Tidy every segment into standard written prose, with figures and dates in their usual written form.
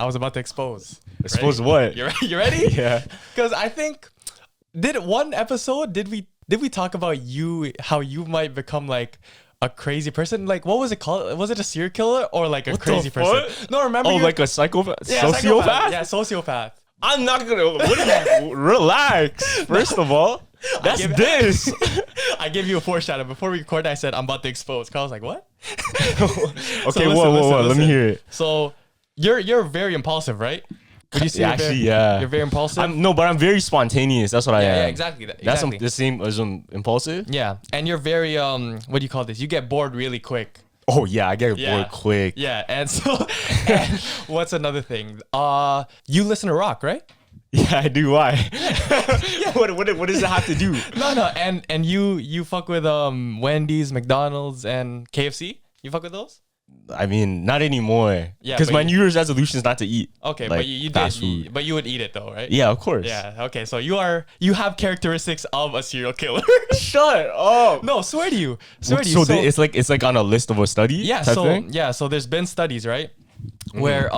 I was about to expose. Expose what? You ready? Yeah. Because I think did we talk about how you might become like a crazy person? Like, what was it called? Was it a serial killer or like a What crazy the fuck? person? No, remember? Oh, like a psychopath? Yeah, sociopath? Yeah, sociopath. I'm not gonna relax. First of all, that's this. I gave you a foreshadow before we recorded. I said I'm about to expose. Carl was like, "What?" Okay, whoa, let me hear it. So you're very impulsive, right? Would you say you're very impulsive? But I'm very spontaneous. That's what I am. Yeah, exactly. That's the same as impulsive. Yeah, and you're very what do you call this? You get bored really quick. Oh yeah, I get bored quick. Yeah, and so what's another thing? You listen to rock, right? Yeah, I do. Why? What does it have to do? No, and you fuck with Wendy's, McDonald's, and KFC. You fuck with those? I mean, not anymore. Yeah, because my New Year's resolution is not to eat. Okay, like, but you did. But you would eat it though, right? Yeah, of course. Yeah. Okay, so you have characteristics of a serial killer. Shut up. No, swear to you. So it's like on a list of a study. Yeah. So there's been studies, right, where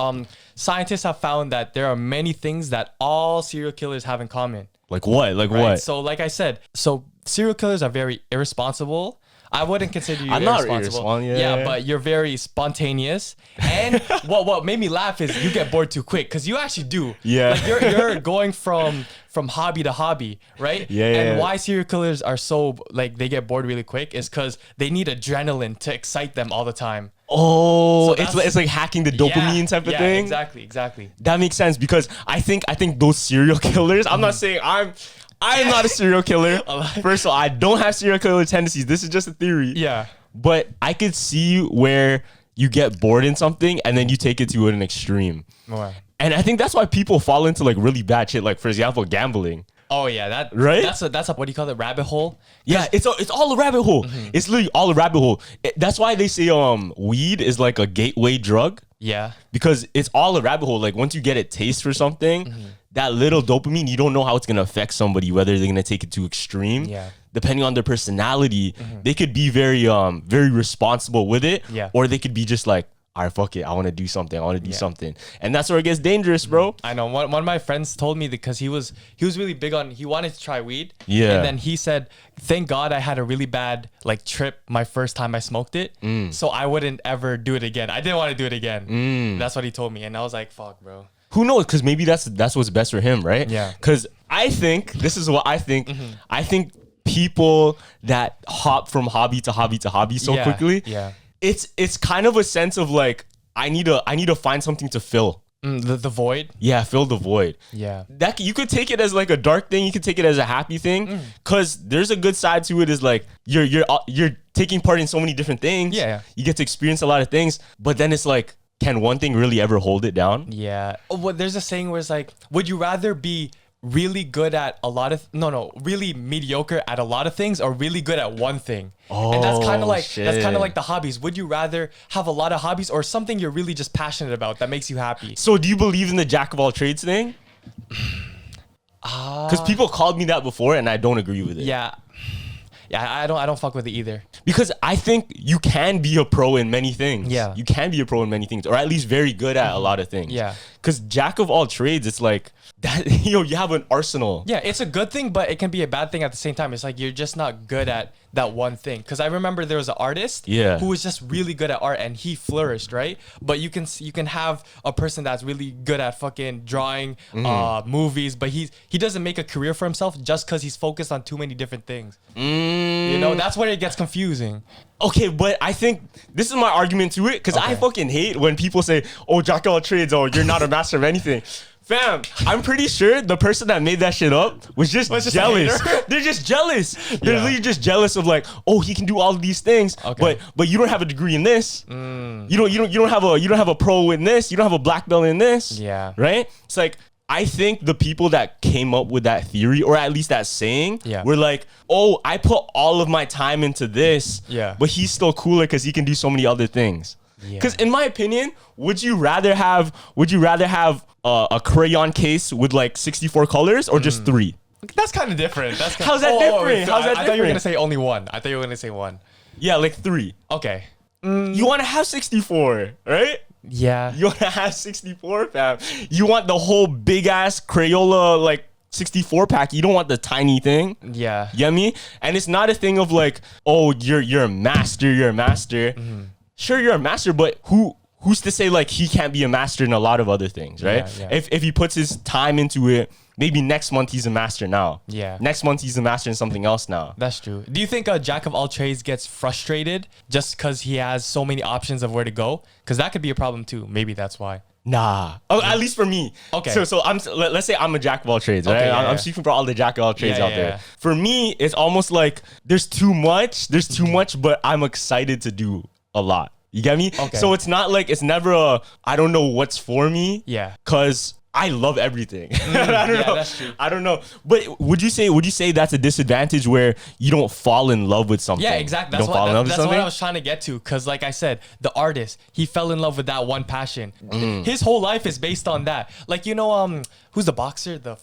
scientists have found that there are many things that all serial killers have in common. Like what? Like right? what? So like I said, serial killers are very irresponsible. I wouldn't consider you irresponsible. Yeah, but you're very spontaneous. And what made me laugh is you get bored too quick because you actually do. Yeah. Like you're going from hobby to hobby, right? Yeah. And why serial killers are so like they get bored really quick is because they need adrenaline to excite them all the time. Oh, so it's like hacking the dopamine type of thing. Exactly. That makes sense because I think those serial killers. I'm not saying I'm not a serial killer. First of all, I don't have serial killer tendencies. This is just a theory. Yeah. But I could see where you get bored in something and then you take it to an extreme. Wow. And I think that's why people fall into like really bad shit. Like for example, gambling. Oh yeah, right? That's a what do you call it? Rabbit hole. Yeah, it's all a rabbit hole. It's literally all a rabbit hole. That's why they say weed is like a gateway drug. Yeah. Because it's all a rabbit hole. Like once you get a taste for something, that little dopamine, you don't know how it's gonna affect somebody, whether they're gonna take it to extreme. Yeah. Depending on their personality, they could be very very responsible with it. Yeah. Or they could be just like, all right, fuck it. I want to do something. And that's where it gets dangerous, bro. I know. One of my friends told me because he was really big on, he wanted to try weed. Yeah. And then he said, thank God I had a really bad like trip my first time I smoked it. So I wouldn't ever do it again. I didn't want to do it again. That's what he told me. And I was like, fuck, bro. Who knows? Because maybe that's what's best for him, right? Yeah. Because I think, this is what I think. I think people that hop from hobby to hobby to hobby so quickly. Yeah. It's kind of a sense of like I need to find something to fill the void. Yeah, fill the void. Yeah, that you could take it as like a dark thing. You could take it as a happy thing. Cause there's a good side to it. Is like you're taking part in so many different things. Yeah, you get to experience a lot of things. But then it's like, can one thing really ever hold it down? Yeah. Well, there's a saying where it's like, would you rather be really good at a lot of really mediocre at a lot of things or really good at one thing? And that's kind of like the hobbies. Would you rather have a lot of hobbies or something you're really just passionate about that makes you happy? So do you believe in the jack of all trades thing? Because people called me that before and I don't agree with it. Yeah, I don't fuck with it either. Because I think you can be a pro in many things. Yeah. You can be a pro in many things, or at least very good at a lot of things. Yeah. Because jack of all trades, it's like that. You have an arsenal. Yeah, it's a good thing, but it can be a bad thing at the same time. It's like you're just not good at that one thing. Because I remember there was an artist who was just really good at art and he flourished, right? But you can have a person that's really good at fucking drawing movies, but he doesn't make a career for himself just because he's focused on too many different things. You know, that's where it gets confusing. Okay, but I think this is my argument to it, because I fucking hate when people say, oh, jack of all trades, oh, you're not a master of anything. Fam, I'm pretty sure the person that made that shit up was just jealous. They're just jealous. They're literally just jealous of like, oh, he can do all of these things, but you don't have a degree in this. You don't have a pro in this. You don't have a black belt in this. Yeah. Right? It's like, I think the people that came up with that theory, or at least that saying, were like, oh, I put all of my time into this, but he's still cooler because he can do so many other things. Because in my opinion, would you rather have a crayon case with like 64 colors or just 3? That's kind of different. How's that different? I thought you were gonna say only one. Yeah, like 3. Okay. You want to have 64, right? Yeah. You want to have 64, fam. You want the whole big ass Crayola like 64 pack. You don't want the tiny thing. Yeah. You know what I mean? And it's not a thing of like, oh, you're a master, you're a master. Sure, you're a master, but who's to say like he can't be a master in a lot of other things, right? Yeah, yeah. If he puts his time into it, maybe next month he's a master now. Yeah. Next month he's a master in something else now. That's true. Do you think a jack of all trades gets frustrated just because he has so many options of where to go? Because that could be a problem too. Maybe that's why. Nah. Oh, at least for me. Okay. So let's say I'm a jack of all trades, right? Okay, yeah, I'm speaking for all the jack of all trades out there. Yeah. For me, it's almost like there's too much, but I'm excited to do a lot. You get me? Okay. So it's not like, it's never a, I don't know what's for me. Yeah. Cause I love everything. I don't know. That's true. I don't know. But would you say that's a disadvantage where you don't fall in love with something? Yeah, exactly. That's what I was trying to get to. Because like I said, the artist, he fell in love with that one passion. His whole life is based on that. Like, you know, who's the boxer? The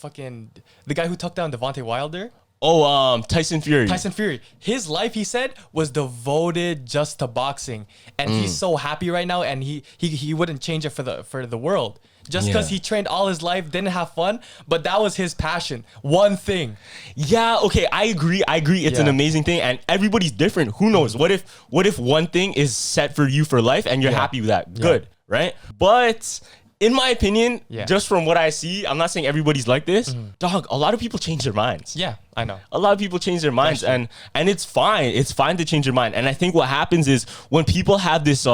guy who took down Devontae Wilder? Oh, Tyson Fury. Tyson Fury. His life, he said, was devoted just to boxing. And he's so happy right now, and he wouldn't change it for the world. Just because he trained all his life, didn't have fun, but that was his passion. One thing. Yeah, okay, I agree. It's an amazing thing, and everybody's different. Who knows? What if one thing is set for you for life and you're happy with that? Good, right? But in my opinion, just from what I see, I'm not saying everybody's like this. Dog, a lot of people change their minds. Yeah, I know. A lot of people change their minds, and it's fine. It's fine to change your mind. And I think what happens is when people have this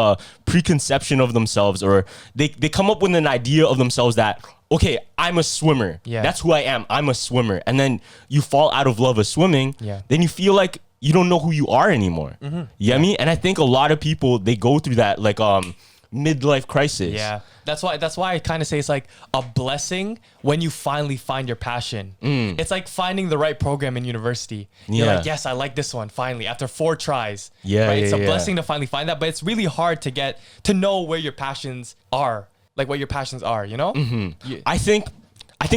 preconception of themselves, or they come up with an idea of themselves that, okay, I'm a swimmer. Yeah. That's who I am. I'm a swimmer. And then you fall out of love with swimming. Yeah. Then you feel like you don't know who you are anymore. You get me? And I think a lot of people, they go through that like midlife crisis. Yeah. That's why I kind of say it's like a blessing when you finally find your passion. It's like finding the right program in university. You're like, yes, I like this one finally after 4 tries. Right? It's a blessing to finally find that, but it's really hard to get to know where your passions are. Like what your passions are, you know? I think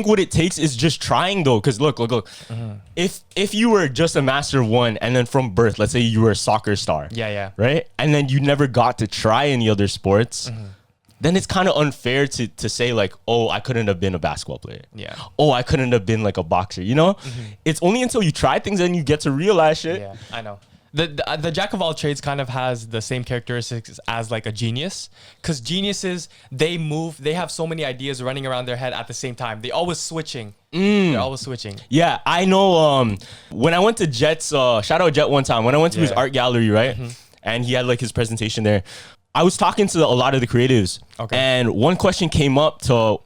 what it takes is just trying though, because look. If you were just a master of one, and then from birth, let's say you were a soccer star, right, and then you never got to try any other sports, then it's kind of unfair to say like, oh, I couldn't have been a basketball player. Yeah. Oh, I couldn't have been like a boxer. You know, it's only until you try things and you get to realize shit. Yeah, I know. The jack of all trades kind of has the same characteristics as like a genius, because geniuses, they have so many ideas running around their head at the same time. They're always switching. They're always switching. Yeah, I know. When I went to Jet's, shout out Jet one time, when I went to his art gallery, right, and he had like his presentation there, I was talking to a lot of the creatives, and one question came up to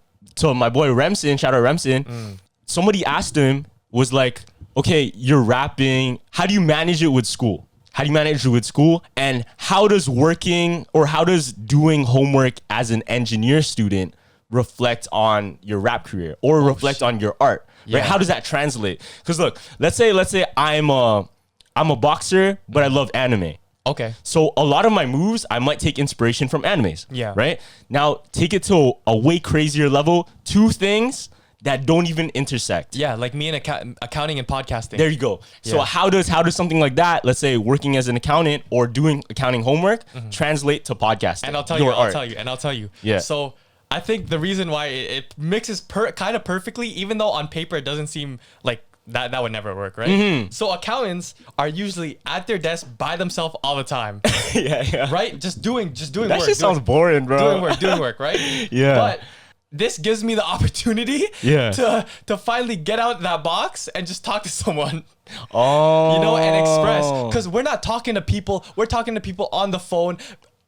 my boy Remsen, shout out Remsen. Somebody asked him, was like, okay, you're rapping. How do you manage it with school? And how does doing homework as an engineer student reflect on your rap career or reflect on your art? Right? How does that translate? Because look, let's say I'm a boxer, but I love anime. Okay. So a lot of my moves, I might take inspiration from animes. Yeah. Right? Now, take it to a way crazier level. 2 things that don't even intersect. Yeah, like me in accounting and podcasting. There you go. So how does something like that, let's say working as an accountant or doing accounting homework, translate to podcasting? And I'll tell you. Yeah. So I think the reason why it mixes kind of perfectly, even though on paper it doesn't seem like that would never work, right? So accountants are usually at their desk by themselves all the time. Yeah. Right? Just doing work. That shit sounds boring, bro. Doing work, right? Yeah. But this gives me the opportunity to finally get out that box and just talk to someone. And express. Because we're not talking to people. We're talking to people on the phone,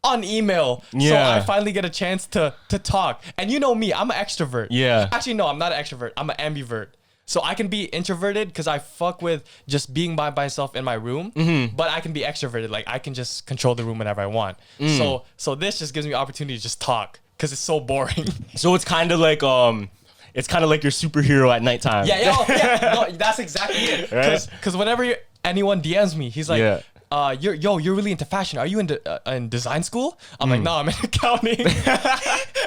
on email. So I finally get a chance to talk. And you know me, I'm an extrovert. Yeah. Actually, no, I'm not an extrovert. I'm an ambivert. So I can be introverted because I fuck with just being by myself in my room, but I can be extroverted. Like I can just control the room whenever I want. So this just gives me opportunity to just talk because it's so boring. So it's kind of like your superhero at nighttime. Yeah. No, that's exactly it. Because whenever anyone DMs me, he's like, you're really into fashion. Are you in design school? I'm like, no, I'm in accounting.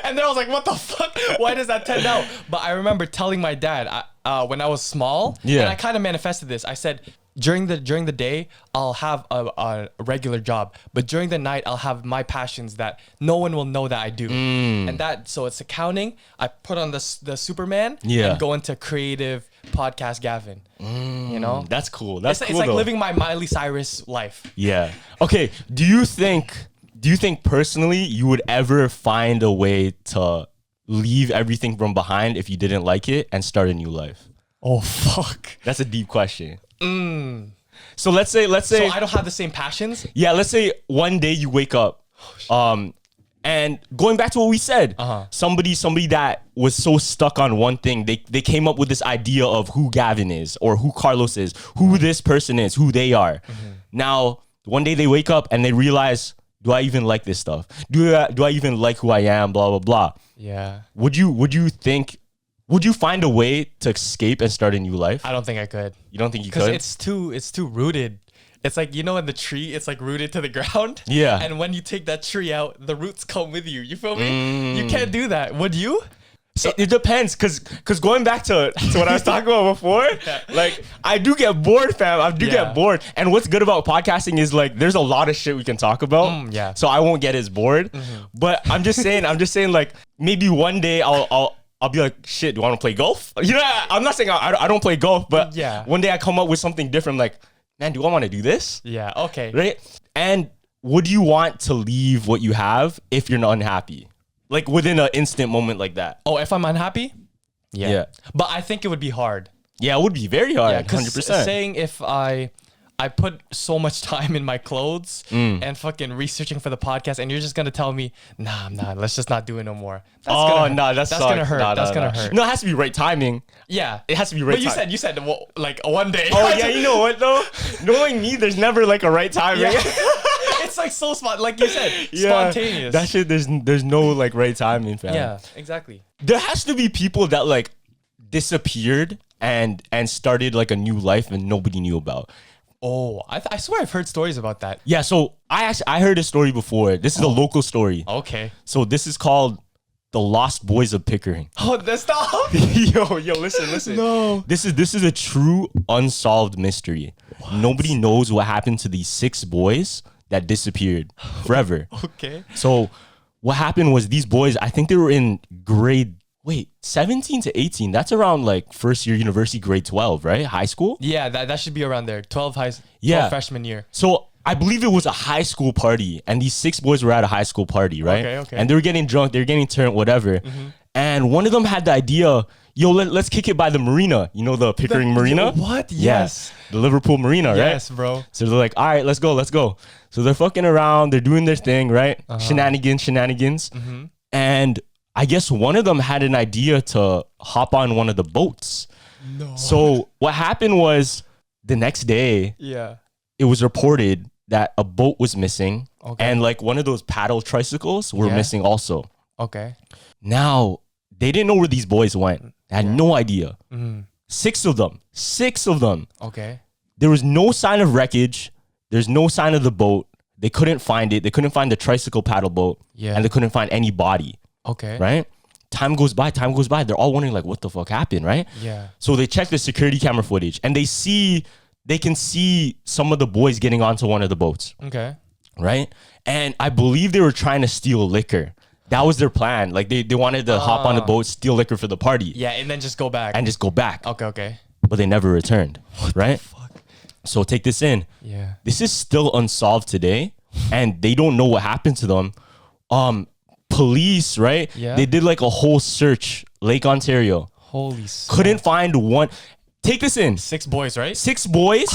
And then I was like, what the fuck? Why does that tend out? But I remember telling my dad when I was small, and I kind of manifested this. I said, during the day, I'll have a regular job, but during the night, I'll have my passions that no one will know that I do. And so it's accounting. I put on the Superman and go into creative podcast Gavin. You know, that's cool. It's like living my Miley Cyrus life. Yeah. Okay. Do you think personally you would ever find a way to leave everything from behind if you didn't like it and start a new life? Oh fuck. That's a deep question. So let's say so I don't have the same passions. Yeah, let's say one day you wake up, and going back to what we said, somebody that was so stuck on one thing, they came up with this idea of who Gavin is or who Carlos is, who this person is, who they are. Now, one day they wake up and they realize, do I even like this stuff? Do I even like who I am? Blah blah blah. Yeah. Would you find a way to escape and start a new life? I don't think I could. You don't think you could? Because it's too rooted. It's like, you know, in the tree, it's like rooted to the ground. Yeah. And when you take that tree out, the roots come with you. You feel me? You can't do that. Would you? So it depends, cause going back to what I was talking about before, like I do get bored, fam. I do get bored. And what's good about podcasting is like there's a lot of shit we can talk about. Yeah. So I won't get as bored. But I'm just saying like maybe one day I'll be like, shit, do I want to play golf? You know, I'm not saying I don't play golf, but one day I come up with something different. Like, man, do I want to do this? Yeah, okay. Right? And would you want to leave what you have if you're not unhappy? Like within an instant moment like that. Oh, if I'm unhappy? Yeah. But I think it would be hard. Yeah, it would be very hard. Yeah, 100%. Saying if I put so much time in my clothes and fucking researching for the podcast, and you're just gonna tell me, nah, let's just not do it no more. That's gonna hurt. That's gonna hurt. No, it has to be right timing. Yeah, it has to be right. But you said well, like one day. Oh yeah, you know what though? Knowing me, there's never like a right timing. Yeah. It's like so like you said, spontaneous. That shit, there's no like right timing, fam. Yeah, exactly. There has to be people that like disappeared and started like a new life and nobody knew about. Oh, I swear I've heard stories about that. Yeah, so I heard a story before. This is a local story. Okay. So this is called the Lost Boys of Pickering. Oh, that's not. Yo, listen. No. This is a true unsolved mystery. What? Nobody knows what happened to these 6 boys that disappeared forever. Okay. So what happened was these boys, I think they were in grade 17 to 18. That's around like first year university, grade 12, right? High school? Yeah, that should be around there. 12 freshman year. So I believe it was a high school party, and these 6 boys were at a high school party, right? Okay. And they were getting drunk, they were getting turned, whatever. And one of them had the idea, yo, let's kick it by the marina. You know the Pickering Marina? What? Yes. The Liverpool Marina, right? Yes, bro. So they're like, all right, let's go. So they're fucking around, they're doing their thing, right? Shenanigans. And I guess one of them had an idea to hop on one of the boats. No. So what happened was the next day, it was reported that a boat was missing, and like one of those paddle tricycles were missing also. Okay. Now, they didn't know where these boys went. They had no idea. 6 of them. Okay. There was no sign of wreckage. There's no sign of the boat. They couldn't find it. They couldn't find the tricycle paddle boat. Yeah. And they couldn't find any body. Okay. Right? Time goes by. They're all wondering like, what the fuck happened, right? Yeah. So they check the security camera footage and they can see some of the boys getting onto one of the boats. Okay. Right? And I believe they were trying to steal liquor. That was their plan. Like they wanted to hop on the boat, steal liquor for the party. Yeah, and then just go back. Okay. But they never returned. Right? The fuck? So take this in. Yeah. This is still unsolved today, and they don't know what happened to them. Police, right? Yeah. They did like a whole search, Lake Ontario. Holy shit. Couldn't find one. Take this in. 6 boys, right? 6 boys,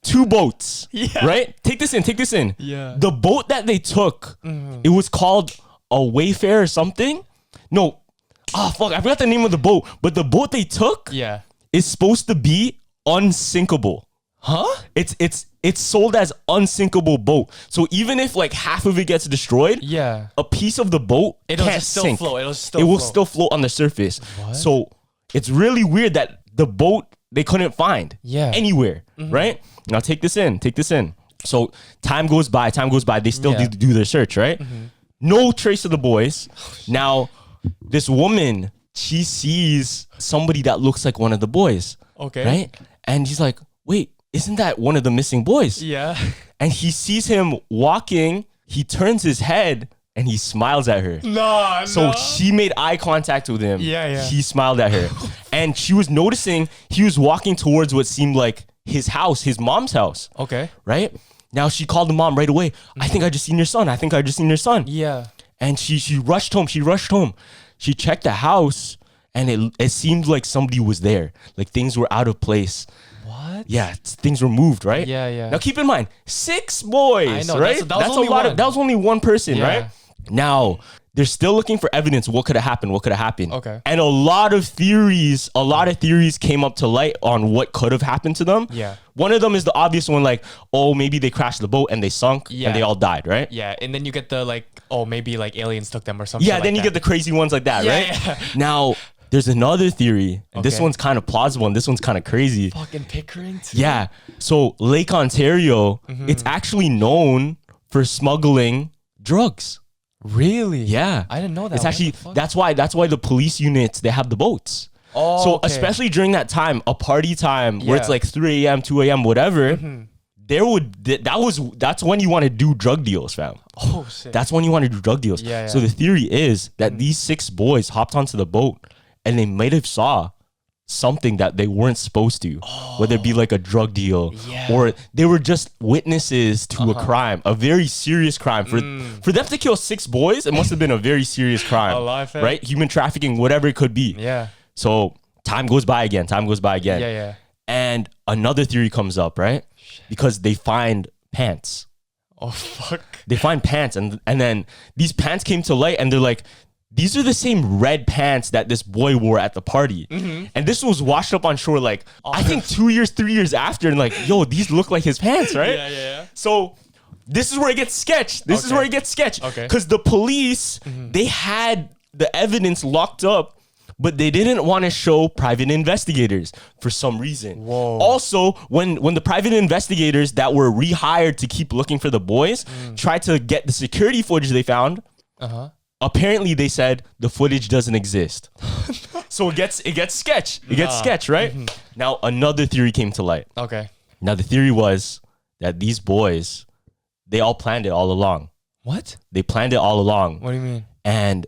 2 boats. Yeah. Right? Take this in. Yeah. The boat that they took, it was called a Wayfair or something. No. I forgot the name of the boat. But the boat they took is supposed to be unsinkable. Huh? It's sold as unsinkable boat. So even if like half of it gets destroyed, a piece of the boat can't sink. It will still float on the surface. What? So it's really weird that the boat they couldn't find anywhere, right? Now take this in. So time goes by. They still do their search, right? No trace of the boys. Now this woman, she sees somebody that looks like one of the boys. Okay. Right? And she's like, wait, isn't that one of the missing boys? Yeah. And he sees him walking. He turns his head and he smiles at her. So she made eye contact with him. Yeah. He smiled at her. And she was noticing he was walking towards what seemed like his house, his mom's house. Okay. Right? Now she called the mom right away. I think I just seen your son. Yeah. And she rushed home. She checked the house and it seemed like somebody was there. Like things were out of place. What? Yeah, things were moved, right? Yeah. Now keep in mind, 6 boys, I know, right? that was only one. That was only one person, Yeah. right? Now, they're still looking for evidence. What could have happened? Okay. And a lot of theories came up to light on what could have happened to them. Yeah. One of them is the obvious one, like, oh, maybe they crashed the boat and they sunk Yeah. and they all died, right? Yeah, and then you get the like, oh, maybe like aliens took them or something. Yeah, then you get the crazy ones like that, right? Yeah. Now, there's another theory, and this Okay. one's kind of plausible and this one's kind of crazy. Fucking Pickering too. Yeah. So Lake Ontario, it's actually known for smuggling drugs. Really? Yeah. I didn't know that. It's What actually the fuck? that's why the police units, they have the boats. Oh, So okay. especially during that time, a party time where it's Yeah. like 3 a.m., 2 a.m., whatever, that's when you want to do drug deals, fam. Oh shit. That's when you want to do drug deals. Yeah. So the theory is that these 6 boys hopped onto the boat and they might have saw something that they weren't supposed to, whether it be like a drug deal Yeah. or they were just witnesses to a crime, a very serious crime. For them to kill 6 boys, it must have been a very serious crime, Alive, right? Human trafficking, whatever it could be. Yeah. So time goes by again. Yeah. And another theory comes up, right? Because they find pants. Oh fuck. They find pants and then these pants came to light and they're like, these are the same red pants that this boy wore at the party. And this was washed up on shore like, I think 2 years, 3 years after. And like, yo, these look like his pants, right? Yeah. So this is where it gets sketched. Okay. Because the police, they had the evidence locked up, but they didn't want to show private investigators for some reason. Whoa. Also, when the private investigators that were rehired to keep looking for the boys tried to get the security footage they found, apparently they said the footage doesn't exist. So it gets sketched. It gets sketched, right? Now another theory came to light. Okay. Now the theory was that these boys, they all planned it all along. What? They planned it all along. What do you mean? And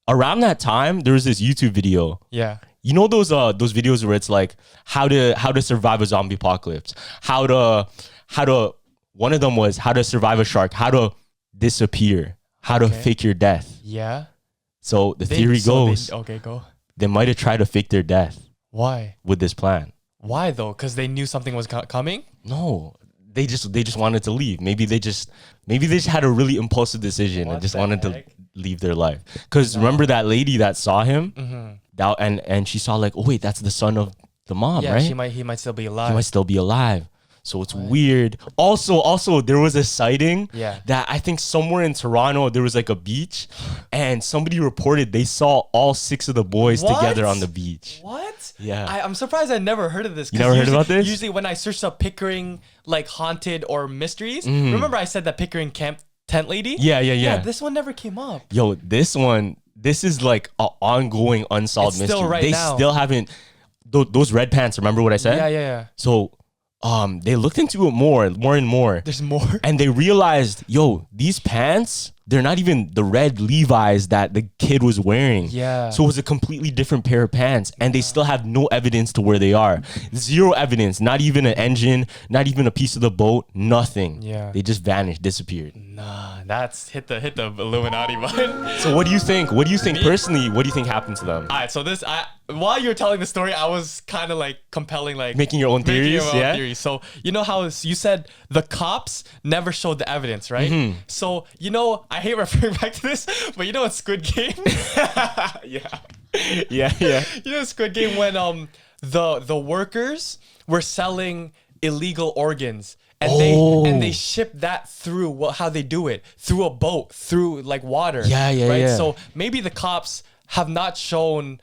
around that time, there was this YouTube video. Yeah. You know those videos where it's like how to survive a zombie apocalypse, how to one of them was how to survive a shark, how to disappear, how to fake your death. Yeah. So the theory goes, okay, go. they might have tried to fake their death Why? with this plan. Why though? Because they knew something was coming. No, they just wanted to leave. Maybe they just had a really impulsive decision and What just the wanted to heck? leave their life. Because remember that lady that saw him, that and she saw like, oh wait, that's the son of the mom, Yeah, right? he might still be alive. He might still be alive. So it's weird. Also, there was a sighting that I think somewhere in Toronto, there was like a beach and somebody reported they saw all 6 of the boys together on the beach. What? Yeah. I'm surprised I never heard of this. You never heard about this? Usually when I searched up Pickering, like haunted or mysteries, remember I said that Pickering camp tent lady? Yeah. This one never came up. Yo, this is like an ongoing unsolved It's mystery. still right they now. still haven't, those red pants, remember what I said? Yeah. So they looked into it more and more. There's more. And they realized, yo, these pants, they're not even the red Levi's that the kid was wearing. Yeah. So it was a completely different pair of pants. And they still have no evidence to where they are. Zero evidence. Not even an engine, not even a piece of the boat, nothing. Yeah. They just vanished, disappeared. Nah, that's hit the Illuminati button. So what do you think? Personally, what do you think happened to them? All right, so while you were telling the story, I was kind of like compelling, like Making your own theories, yeah? theories. So you know how you said the cops never showed the evidence, right? So I hate referring back to this, but in Squid Game, Yeah. Squid Game when the workers were selling illegal organs. And they ship that through how they do it, through a boat, through like water. Yeah. So maybe the cops have not shown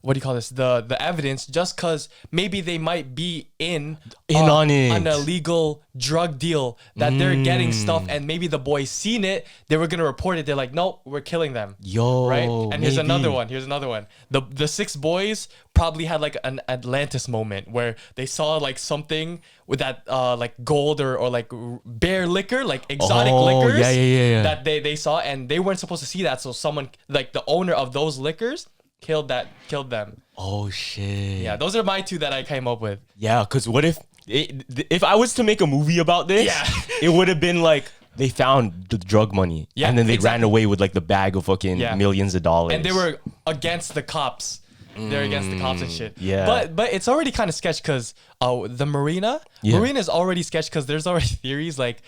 what do you call this? The evidence, just because maybe they might be in on it, an illegal drug deal that they're getting stuff, and maybe the boys seen it. They were gonna report it. They're like, nope, we're killing them. Right? And here's another one. The 6 boys probably had like an Atlantis moment where they saw like something with that like gold or like bear liquor, like exotic liquors that they saw, and they weren't supposed to see that. So someone, like the owner of those liquors, killed them. Oh shit. Yeah, those are my 2 that I came up with. Yeah, because what if I was to make a movie about this, it would have been like they found the drug money, and then they ran away with like the bag of fucking millions of dollars. And they were against the cops. They're against the cops and shit. Yeah. But it's already kind of sketch because the marina is already sketch because there's already theories like,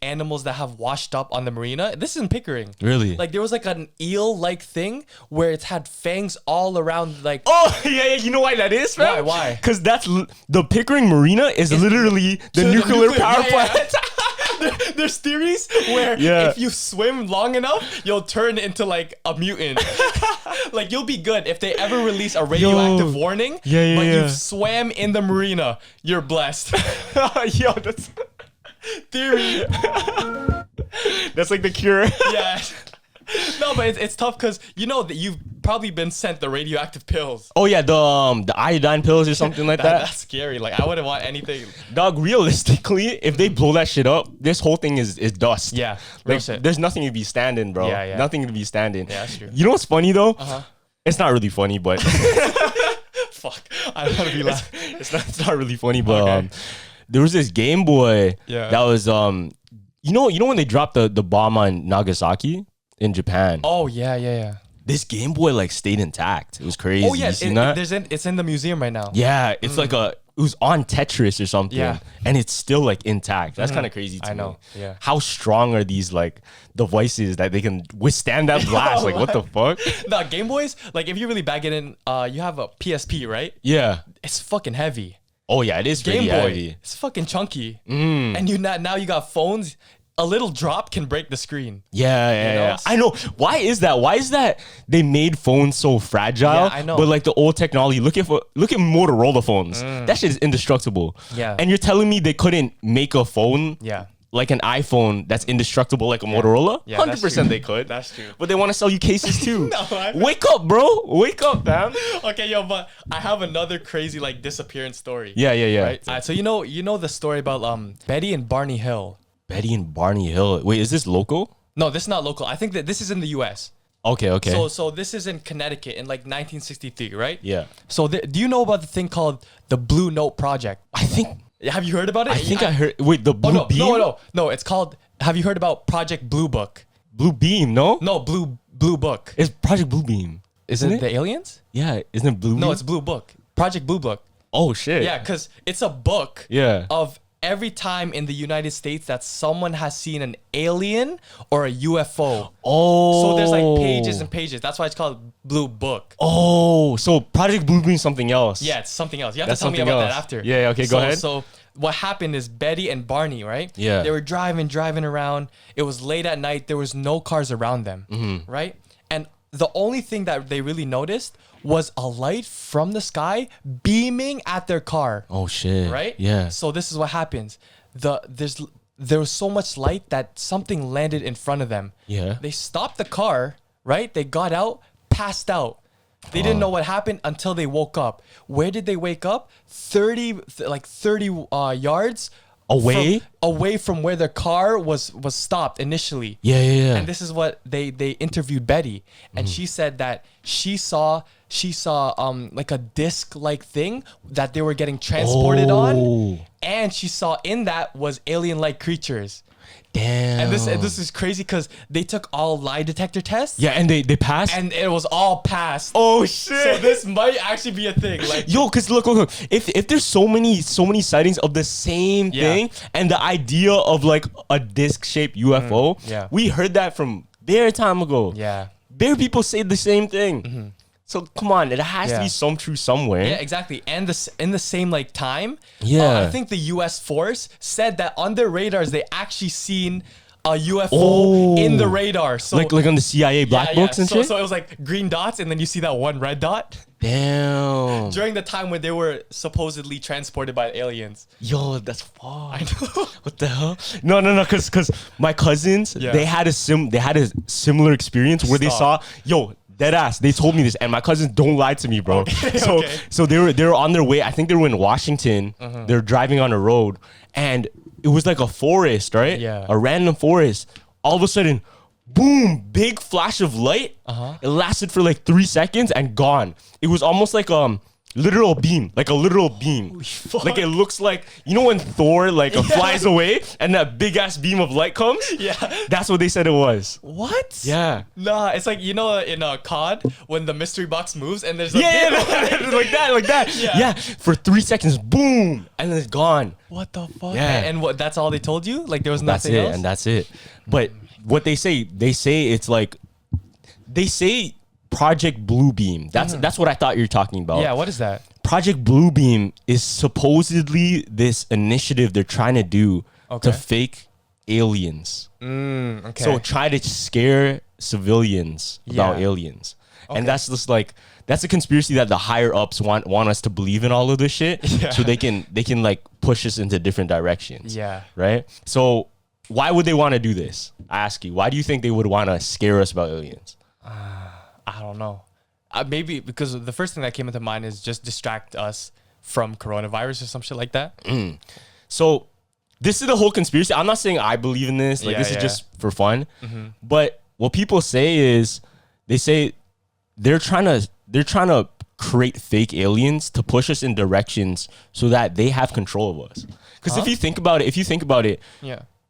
animals that have washed up on the marina. This is in Pickering. Really? Like there was like an eel-like thing where it had fangs all around like. Oh, yeah. You know why that is, man? Why? Because the Pickering Marina is literally the nuclear power plant. There's theories where if you swim long enough, you'll turn into like a mutant. Like you'll be good if they ever release a radioactive warning. But you've swam in the marina, you're blessed. Yo, that's theory. That's like the cure. Yeah. No, but it's tough because that you've probably been sent the radioactive pills. Oh yeah, the iodine pills or something like that. That's scary. Like I wouldn't want anything. Dog, realistically, if they blow that shit up, this whole thing is dust. Yeah, like there's nothing to be standing, bro. Yeah. Nothing to be standing. Yeah, that's true. You know what's funny though? It's not really funny, but fuck, I don't want to be laughing. It's not really funny, but there was this Game Boy that was you know when they dropped the bomb on Nagasaki in Japan. Oh yeah. This Game Boy like stayed intact. It was crazy. Oh yeah, that? It's in the museum right now. Yeah, it's like it was on Tetris or something. Yeah. And it's still like intact. That's kind of crazy to me. I know. Yeah. How strong are these like devices that they can withstand that blast? Like what the fuck? No, Game Boys, like if you really bag it in, you have a PSP, right? Yeah. It's fucking heavy. Oh yeah, it is Game Boy. Heavy. It's fucking chunky. And now you got phones. A little drop can break the screen. Yeah. I know. Why is that? Why is that they made phones so fragile? Yeah, I know. But like the old technology, look at Motorola phones. That shit is indestructible. Yeah. And you're telling me they couldn't make a phone? Yeah. Like an iPhone that's indestructible like a Motorola? Yeah, 100% they could. That's true. But they want to sell you cases too. No, wake up, bro. Wake up, fam. Okay, yo, but I have another crazy like disappearance story. Yeah. Right? So you know the story about Betty and Barney Hill. Betty and Barney Hill. Wait, is this local? No, this is not local. I think that this is in the U.S. Okay. So this is in Connecticut in like 1963, right? Yeah. So do you know about the thing called the Blue Note Project? I think. Have you heard about it? I think I heard. Wait, the Blue Beam? No. It's called. Have you heard about Project Blue Book? Blue Beam? No. No, Blue Book. It's Project Blue Beam. Isn't it the aliens? Yeah. Isn't it Blue Beam? No, it's Blue Book. Project Blue Book. Oh shit. Yeah, because it's a book. Yeah. Of every time in the United States that someone has seen an alien or a UFO. Oh. So there's like pages and pages. That's why it's called Blue Book. Oh, so Project Blue Beam is something else. Yeah, it's something else. You have to tell me about that after. Yeah, okay, go ahead. So what happened is Betty and Barney, right? Yeah. They were driving around. It was late at night. There was no cars around them, right? And the only thing that they really noticed was a light from the sky beaming at their car. Oh shit. Right? Yeah. So this is what happens. There was so much light that something landed in front of them. Yeah. They stopped the car, right? They got out, passed out. They didn't know what happened until they woke up. Where did they wake up? 30 yards away from where their car was stopped initially. Yeah. And this is what they interviewed Betty, and she said that she saw like a disc like thing that they were getting transported on, and she saw in that was alien like creatures. Damn. And this is crazy because they took all lie detector tests. Yeah, and they passed? And it was all passed. Oh shit. So this might actually be a thing. Like, yo, cause look. If there's so many sightings of the same thing, and the idea of like a disc-shaped UFO, we heard that from very time ago. Yeah. Bare people say the same thing. So come on, it has to be some truth somewhere. Yeah, exactly. And in the same like time, I think the U.S. force said that on their radars they actually seen a UFO in the radar. So like on the CIA black books and shit? So it was like green dots, and then you see that one red dot. Damn. During the time when they were supposedly transported by aliens. Yo, that's fucked. I know. What the hell? No, because my cousins, they had a similar experience where they saw, dead ass. They told me this, and my cousins don't lie to me, bro. Okay, so they were on their way. I think they were in Washington. They were driving on a road, and it was like a forest, right? Yeah. A random forest. All of a sudden, boom, big flash of light. It lasted for like 3 seconds and gone. It was almost like literal beam, like a literal beam. Like it looks like, you know when Thor flies away and that big ass beam of light comes? Yeah. That's what they said it was. What? Yeah. Nah, it's like, you know, in a COD when the mystery box moves and there's a like that. Yeah. For 3 seconds, boom, and then it's gone. What the fuck? Yeah. And what? That's all they told you? Like there was nothing else? And that's it. But what they say it's like, they say Project Bluebeam. That's what I thought you were talking about. Yeah, what is that? Project Bluebeam is supposedly this initiative they're trying to do to fake aliens. Okay. So try to scare civilians about aliens. And that's just like, that's a conspiracy that the higher ups want us to believe in all of this shit. So they can like push us into different directions. Yeah. Right? So why would they want to do this? I ask you, why do you think they would want to scare us about aliens? I don't know. Maybe because the first thing that came into mind is just distract us from coronavirus or some shit like that. So this is the whole conspiracy. I'm not saying I believe in this. Like this is just for fun. But what people say is they say they're trying to create fake aliens to push us in directions so that they have control of us. Because if you think about it,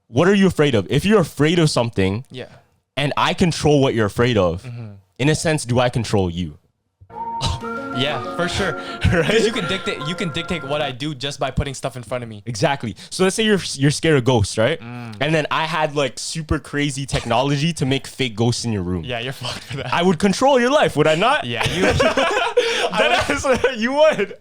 what are you afraid of? If you're afraid of something, and I control what you're afraid of, in a sense, do I control you? Yeah, for sure. Right? You can dictate what I do just by putting stuff in front of me. Exactly. So let's say you're scared of ghosts, right? And then I had like super crazy technology to make fake ghosts in your room. Yeah, you're fucked for that. I would control your life, would I not? Yeah, you would.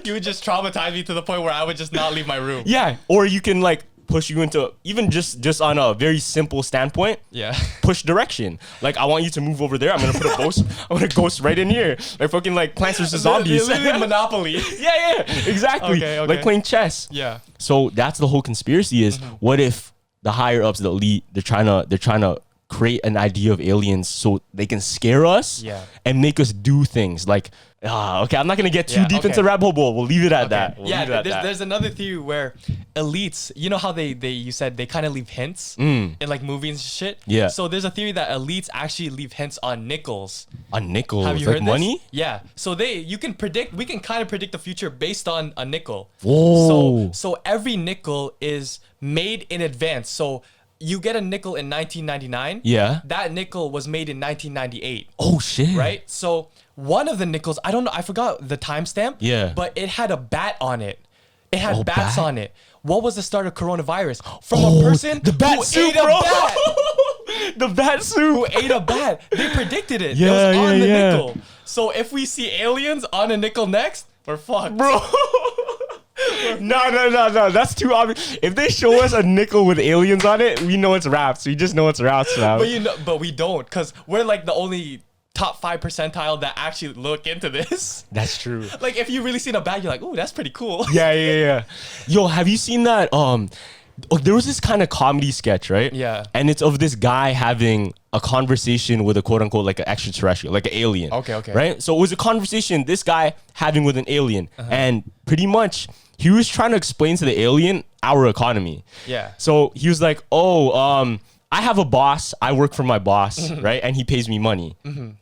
You would just traumatize me to the point where I would just not leave my room. Yeah, or you can like push you into, even just on a very simple standpoint, push direction. Like, I want you to move over there. I'm gonna put a ghost. I'm gonna ghost right in here. Like fucking like Plants vs Zombies. Literally Monopoly. Yeah, exactly. Okay. Like playing chess. Yeah. So that's the whole conspiracy is, what if the higher ups, the elite, they're trying to create an idea of aliens so they can scare us and make us do things like, okay, I'm not going to get too deep into the rabbit hole. We'll leave it at that. There's another theory where elites, you know how you said they kind of leave hints in like movies and shit? Yeah. So there's a theory that elites actually leave hints on nickels. On nickels? Have you like heard money? This? Yeah. So we can kind of predict the future based on a nickel. Whoa. So every nickel is made in advance. So you get a nickel in 1999. Yeah. That nickel was made in 1998. Oh, shit. Right? So one of the nickels, I don't know, I forgot the timestamp. Yeah. But it had a bat on it. It had bats on it. What was the start of coronavirus? From a person the bat who soup, ate a bro. bat. The bat soup. Who ate a bat. They predicted it. Yeah, it was on the yeah. nickel. So if we see aliens on a nickel next, we're fucked. Bro. No. That's too obvious. If they show us a nickel with aliens on it, we know it's wraps. We just know it's wraps now. But we don't, because we're like the only top 5 percentile that actually look into this. That's true. Like if you really seen a bat, you're like, oh, that's pretty cool. Yeah. Yo, have you seen that? There was this kind of comedy sketch, right? Yeah. And it's of this guy having a conversation with a quote unquote like an extraterrestrial, like an alien. Okay. Right? So it was a conversation this guy having with an alien. And pretty much he was trying to explain to the alien our economy. Yeah. So he was like, I have a boss. I work for my boss, right? And he pays me money,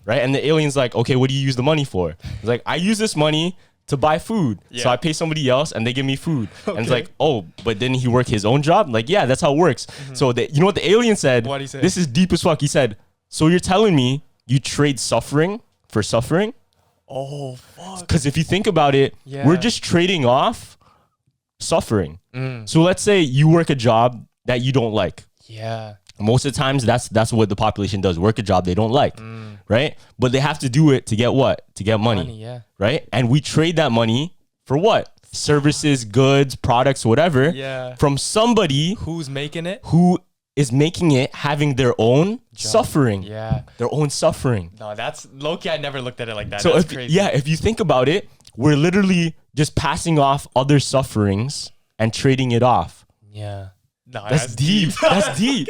right? And the alien's like, okay, what do you use the money for? He's like, I use this money to buy food. Yeah. So I pay somebody else and they give me food. Okay. And it's like, oh, but didn't he work his own job? I'm like, yeah, that's how it works. So you know what the alien said? What'd he say? This is deep as fuck. He said, so you're telling me you trade suffering for suffering? Oh, fuck. Because if you think about it, we're just trading off suffering. So let's say you work a job that you don't like. Yeah. Most of the times, that's what the population does. Work a job they don't like, right? But they have to do it to get what? To get money, right? And we trade that money for what? Services, goods, products, whatever. Yeah. From somebody who's making it. Who is making it having their own suffering. Yeah. Their own suffering. No, that's low-key. I never looked at it like that. So that's crazy. if you think about it, we're literally just passing off other sufferings and trading it off. Yeah. No, that's deep. That's deep.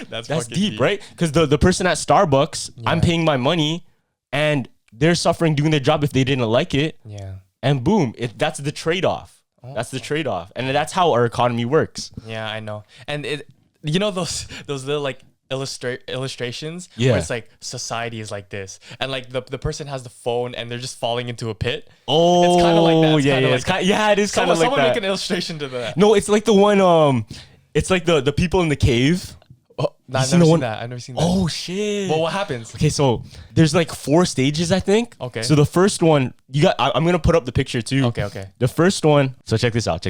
That's deep, right? Because the person at Starbucks, I'm paying my money and they're suffering doing their job if they didn't like it. Yeah. And boom, that's the trade-off. That's the trade-off. And that's how our economy works. Yeah, I know. And those little like illustrations where it's like society is like this, and like the person has the phone and they're just falling into a pit. Oh, it's kind of like that. It is kind of like that. Someone make an illustration to that. No, it's like the one. It's like the people in the cave. Oh, no, I've never seen that. I've never seen that. Oh shit! Well, what happens? Okay, so there's like 4 stages, I think. Okay. So the first one, I'm gonna put up the picture too. Okay. The first one. So check this out.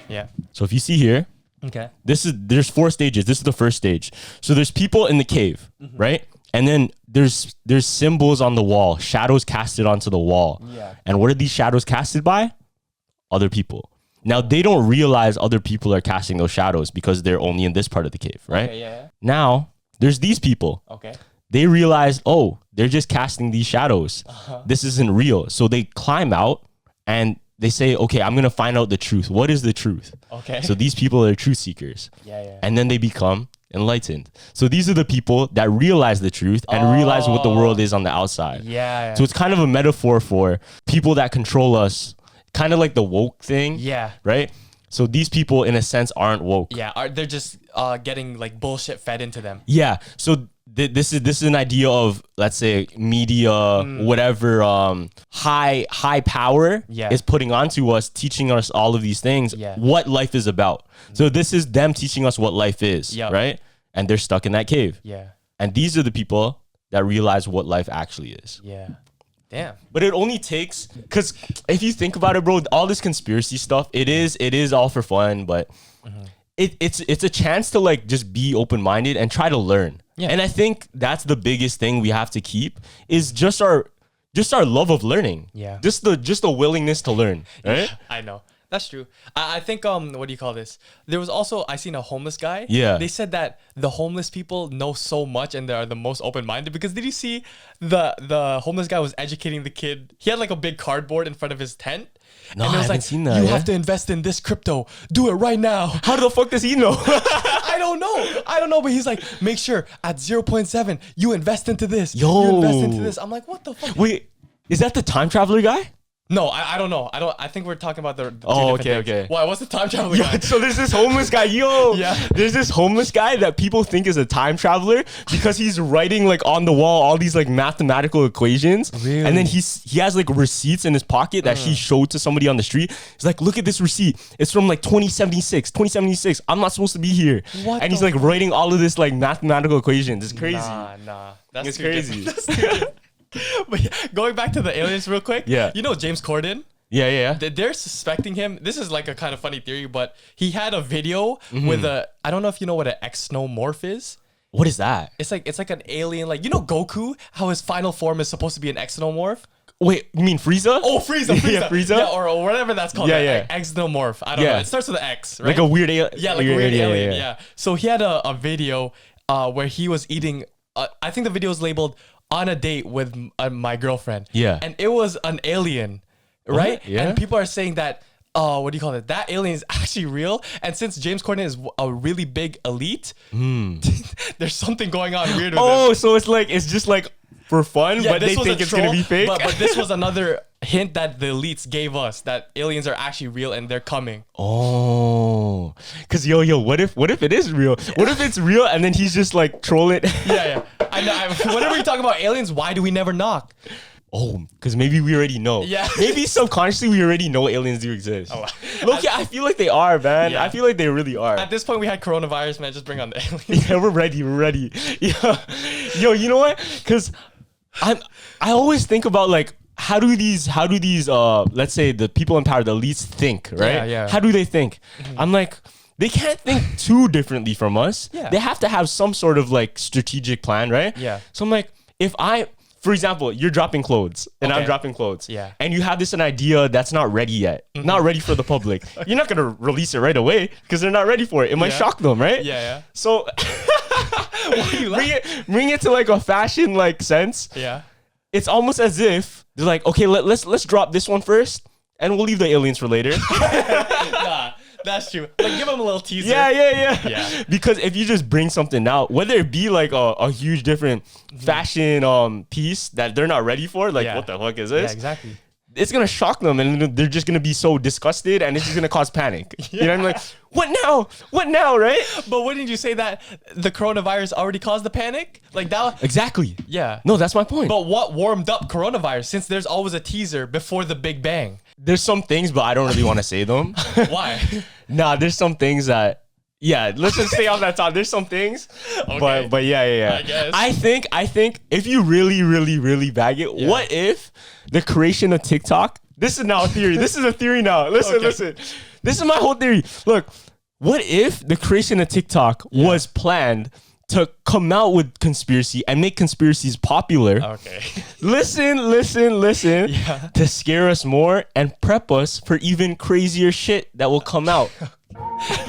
Yeah. So if you see here. Okay. There's 4 stages. This is the first stage. So there's people in the cave, right? And then there's symbols on the wall, shadows casted onto the wall. Yeah. And what are these shadows casted by? Other people. Now they don't realize other people are casting those shadows because they're only in this part of the cave, right? Okay, yeah. Now there's these people. Okay. They realize, oh, they're just casting these shadows. This isn't real. So they climb out and they say, okay, I'm going to find out the truth. What is the truth? Okay. So these people are truth seekers. Yeah. And then they become enlightened. So these are the people that realize the truth and realize what the world is on the outside. Yeah. So it's kind of a metaphor for people that control us, kind of like the woke thing. Yeah. Right? So these people, in a sense, aren't woke. Yeah. They're just getting like bullshit fed into them. Yeah. So this is an idea of, let's say, media, whatever high power is putting onto us, teaching us all of these things, what life is about. So this is them teaching us what life is, right? And they're stuck in that cave. Yeah. And these are the people that realize what life actually is. Yeah. Damn. But it only takes, because if you think about it, bro, all this conspiracy stuff, it is all for fun, but it's a chance to like just be open-minded and try to learn. Yeah. And I think that's the biggest thing we have to keep is just our love of learning. Yeah. Just the willingness to learn. Right? Yeah, I know. That's true. I think what do you call this? There was also I seen a homeless guy. Yeah. They said that the homeless people know so much and they are the most open-minded because did you see the homeless guy was educating the kid? He had like a big cardboard in front of his tent. No, and it was I haven't seen that. You have to invest in this crypto. Do it right now. How the fuck does he know? I don't know, but he's like, make sure at 0.7 you invest into this. Yo. You invest into this. I'm like, what the fuck? Wait, is that the time traveler guy? No, I don't know. I think we're talking about the two different things. Okay. Why? What's the time traveler guy? So there's this homeless guy. There's this homeless guy that people think is a time traveler because he's writing like on the wall all these like mathematical equations. Really? And then he has like receipts in his pocket that he showed to somebody on the street. He's like, look at this receipt. It's from like 2076. I'm not supposed to be here. What and he's like writing all of this like mathematical equations. It's crazy. Nah. That's crazy. That's too different. But yeah, going back to the aliens real quick. Yeah. You know James Corden? Yeah. They're suspecting him. This is like a kind of funny theory, but he had a video with I don't know if you know what an exnomorph is. What is that? It's like an alien, like, you know Goku, how his final form is supposed to be an exnomorph? Wait, you mean Frieza? Oh, Frieza. Yeah, Frieza. Yeah, or whatever that's called. Yeah. Exnomorph. I don't know. It starts with an X, right? Like a weird alien. Yeah, like a weird alien. Yeah. So he had a video where he was eating, I think the video is labeled on a date with my girlfriend. Yeah. And it was an alien, right? What? Yeah. And people are saying that, what do you call it? That alien is actually real. And since James Corden is a really big elite, there's something going on weird with him. Oh, so it's just like for fun, but they think it's going to be fake? But this was another hint that the elites gave us, that aliens are actually real and they're coming. Oh. Because, what if it is real? What if it's real and then he's just like trolling? Yeah. I know. Whenever you talk about aliens, why do we never knock? Oh, because maybe we already know. Yeah. Maybe subconsciously we already know aliens do exist. Oh. Look, I feel like they are, man. Yeah. I feel like they really are. At this point, we had coronavirus, man. Just bring on the aliens. Yeah, we're ready. Yeah. Yo, you know what? Because I always think about like, how do these let's say the people in power, the elites think, right? Yeah. How do they think? I'm like, they can't think too differently from us. Yeah. They have to have some sort of like strategic plan, right? Yeah. So I'm like, if for example, you're dropping clothes and I'm dropping clothes. Yeah. And you have this an idea that's not ready yet, not ready for the public. You're not gonna release it right away because they're not ready for it. It might shock them, right? Yeah. So bring it to like a fashion like sense. Yeah. It's almost as if they're like, okay, let's drop this one first, and we'll leave the aliens for later. Nah, that's true. Like, give them a little teaser. Yeah. Because if you just bring something out, whether it be like a huge different fashion piece that they're not ready for, like what the fuck is this? Yeah, exactly. It's gonna shock them, and they're just gonna be so disgusted, and it's just gonna cause panic. You know what I mean? Like, what now, right? But wouldn't you say that the coronavirus already caused the panic? Like that? Exactly. Yeah. No, that's my point. But what warmed up coronavirus? Since there's always a teaser before the Big Bang. There's some things, but I don't really want to say them. Why? Nah, there's some things that. Yeah, let's just stay on that top. There's some things, okay. but yeah. I guess. I think if you really bag it, what if the creation of TikTok? This is now a theory. This is a theory now. Listen. This is my whole theory. Look, what if the creation of TikTok was planned to come out with conspiracy and make conspiracies popular? Okay. Listen. Yeah. To scare us more and prep us for even crazier shit that will come out. Okay,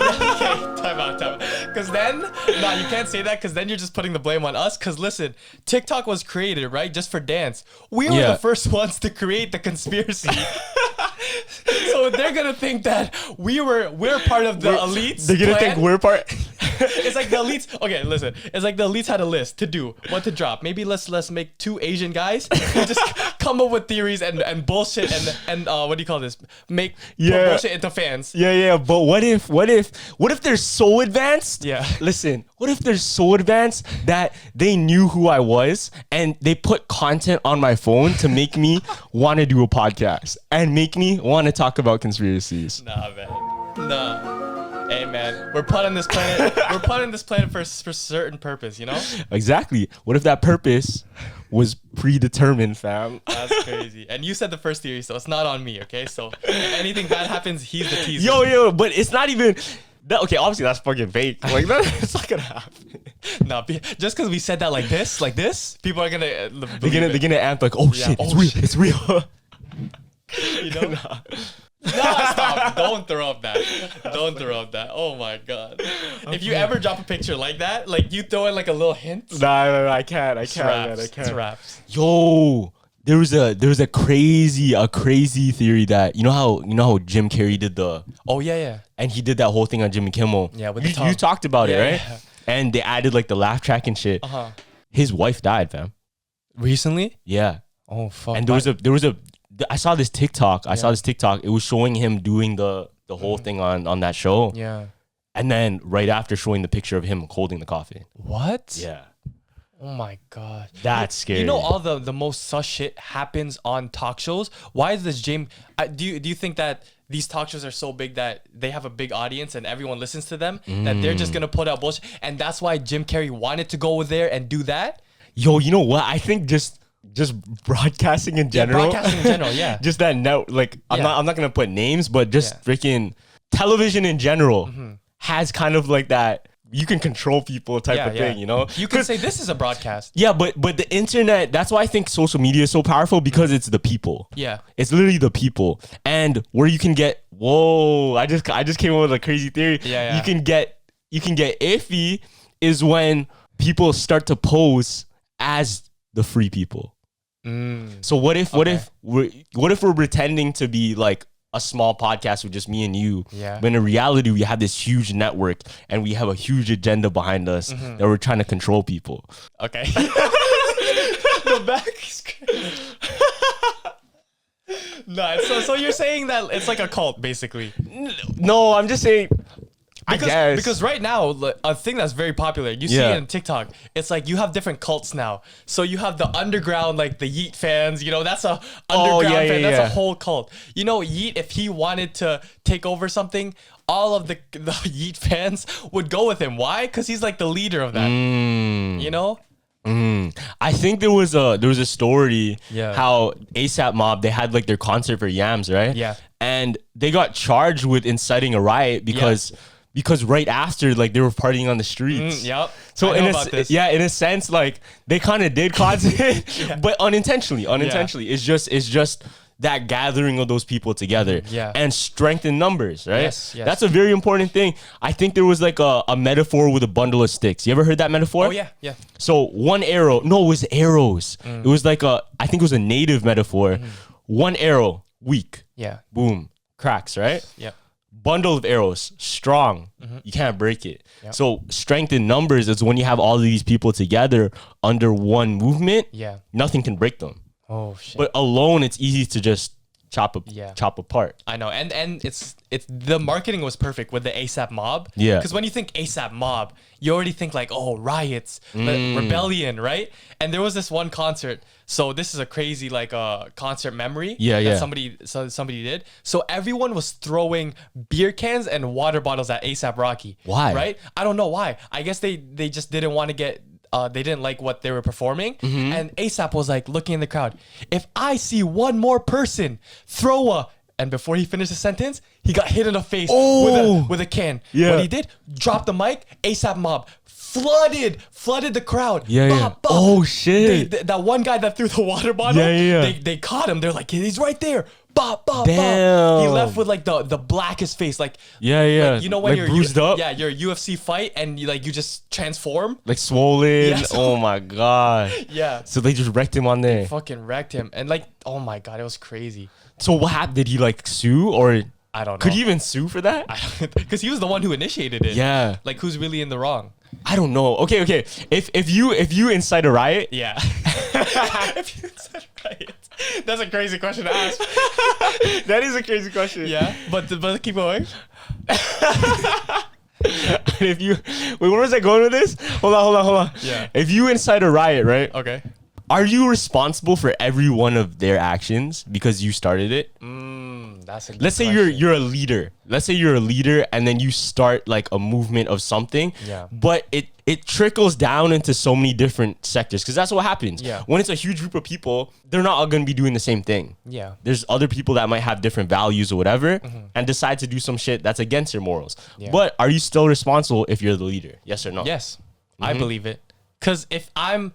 time out. Because then, you can't say that because then you're just putting the blame on us. Because listen, TikTok was created, right, just for dance. We were the first ones to create the conspiracy. So they're gonna think that we're part of the elites. They're gonna think we're part. It's like the elites. Okay, listen. It's like the elites had a list to do, what to drop. Maybe let's make 2 Asian guys who just come up with theories and bullshit and what do you call this? Put bullshit into fans. Yeah. But what if they're so advanced? Yeah. Listen, what if they're so advanced that they knew who I was and they put content on my phone to make me want to do a podcast and make me want to talk about conspiracies? Nah, man. Nah. Hey man, we're put on this planet. We're put on this planet for a certain purpose, you know? Exactly. What if that purpose was predetermined, fam? That's crazy. And you said the first theory, so it's not on me, okay? So if anything bad happens, he's the teaser. Yo, but it's not even. Okay, obviously that's fucking fake. Like it's not gonna happen. No, just because we said that like this, people are gonna. They're gonna amp like, shit, it's real. You know? No, stop. Don't throw up that. Oh my god. Okay. If you ever drop a picture like that, like you throw in like a little hint. No, I can't. I can't. It's raps. Yo, there was a crazy theory that you know how Jim Carrey did the. Oh yeah. And he did that whole thing on Jimmy Kimmel. Yeah, with the tongue. You talked about it, right? Yeah. And they added like the laugh track and shit. His wife died, fam. Recently? Yeah. Oh fuck. And there was a. I saw this TikTok. It was showing him doing the whole thing on that show. Yeah. And then right after showing the picture of him holding the coffin. What? Yeah. Oh my god. That's scary. You know all the most sus shit happens on talk shows. Why is this Jim? Do you think that these talk shows are so big that they have a big audience and everyone listens to them that they're just gonna put out bullshit, and that's why Jim Carrey wanted to go there and do that? Yo, you know what? I think just broadcasting in general. Yeah. Just that note, like I'm not gonna put names, but just freaking television in general has kind of like that. You can control people type of thing, you know? You can say this is a broadcast. Yeah, but the internet, that's why I think social media is so powerful, because it's the people. Yeah. It's literally the people. And where you can get, I just came up with a crazy theory. Yeah. You can get iffy is when people start to pose as the free people. So what if we're pretending to be like a small podcast with just me and you, when in reality we have this huge network and we have a huge agenda behind us that we're trying to control people. Okay. The back is crazy. No, so you're saying that it's like a cult, basically. No, I'm just saying. Because right now, a thing that's very popular, you see it on TikTok, it's like you have different cults now. So you have the underground, like the Yeet fans, you know, that's a underground fan. That's a whole cult. You know, Yeet, if he wanted to take over something, all of the Yeet fans would go with him. Why? Because he's like the leader of that. You know? I think there was a story how ASAP Mob, they had like their concert for Yams, right? Yeah. And they got charged with inciting a riot because because right after, like, they were partying on the streets. Yep. So in a sense, like, they kind of did cause it, but unintentionally. It's just that gathering of those people together and strength in numbers, right? Yes. That's a very important thing. I think there was like a metaphor with a bundle of sticks. You ever heard that metaphor? Oh, yeah. So one arrow, no, it was arrows. It was like I think it was a native metaphor. One arrow, weak. Yeah. Boom, cracks, right? Yeah. Bundle of arrows, strong. You can't break it. Yep. So strength in numbers is when you have all of these people together under one movement. Yeah. Nothing can break them. Oh shit. But alone, it's easy to just chop apart. I know, and it's the marketing was perfect with the ASAP mob. Yeah. Because when you think ASAP mob, you already think like, oh, riots, rebellion, right? And there was this one concert. So this is a crazy like concert memory. That somebody did. So everyone was throwing beer cans and water bottles at ASAP Rocky. Why? Right? I don't know why. I guess they just didn't want to get. They didn't like what they were performing. And ASAP was like looking in the crowd. If I see one more person throw a... And before he finished the sentence, he got hit in the face with a can. Yeah. What he did, dropped the mic, ASAP mob flooded the crowd. Yeah. Oh, shit. That one guy that threw the water bottle, they caught him. They're like, he's right there. Bop, bop, Damn. bop. He left with like the blackest face, like Like, you know when like you're bruised up. Yeah, you're UFC fight and you just transform, like swollen. Yeah, oh my god. Yeah. So they just wrecked him on there. They fucking wrecked him, and like, oh my god, it was crazy. So what happened? Did he like sue or? I don't know. Could he even sue for that? Because he was the one who initiated it. Yeah. Like, who's really in the wrong? I don't know. Okay. If you incite a riot, yeah. If you incite a riot, that's a crazy question to ask. That is a crazy question. Yeah, but keep going. If you where was I going with this? Hold on. Yeah. If you incite a riot, right? Okay. Are you responsible for every one of their actions because you started it? That's a good Let's say question. you're a leader. Let's say you're a leader and then you start like a movement of something. Yeah. But it trickles down into so many different sectors because that's what happens. Yeah. When it's a huge group of people, they're not all going to be doing the same thing. Yeah. There's other people that might have different values or whatever and decide to do some shit that's against your morals. Yeah. But are you still responsible if you're the leader? Yes or no? Yes. I believe it. Because if I'm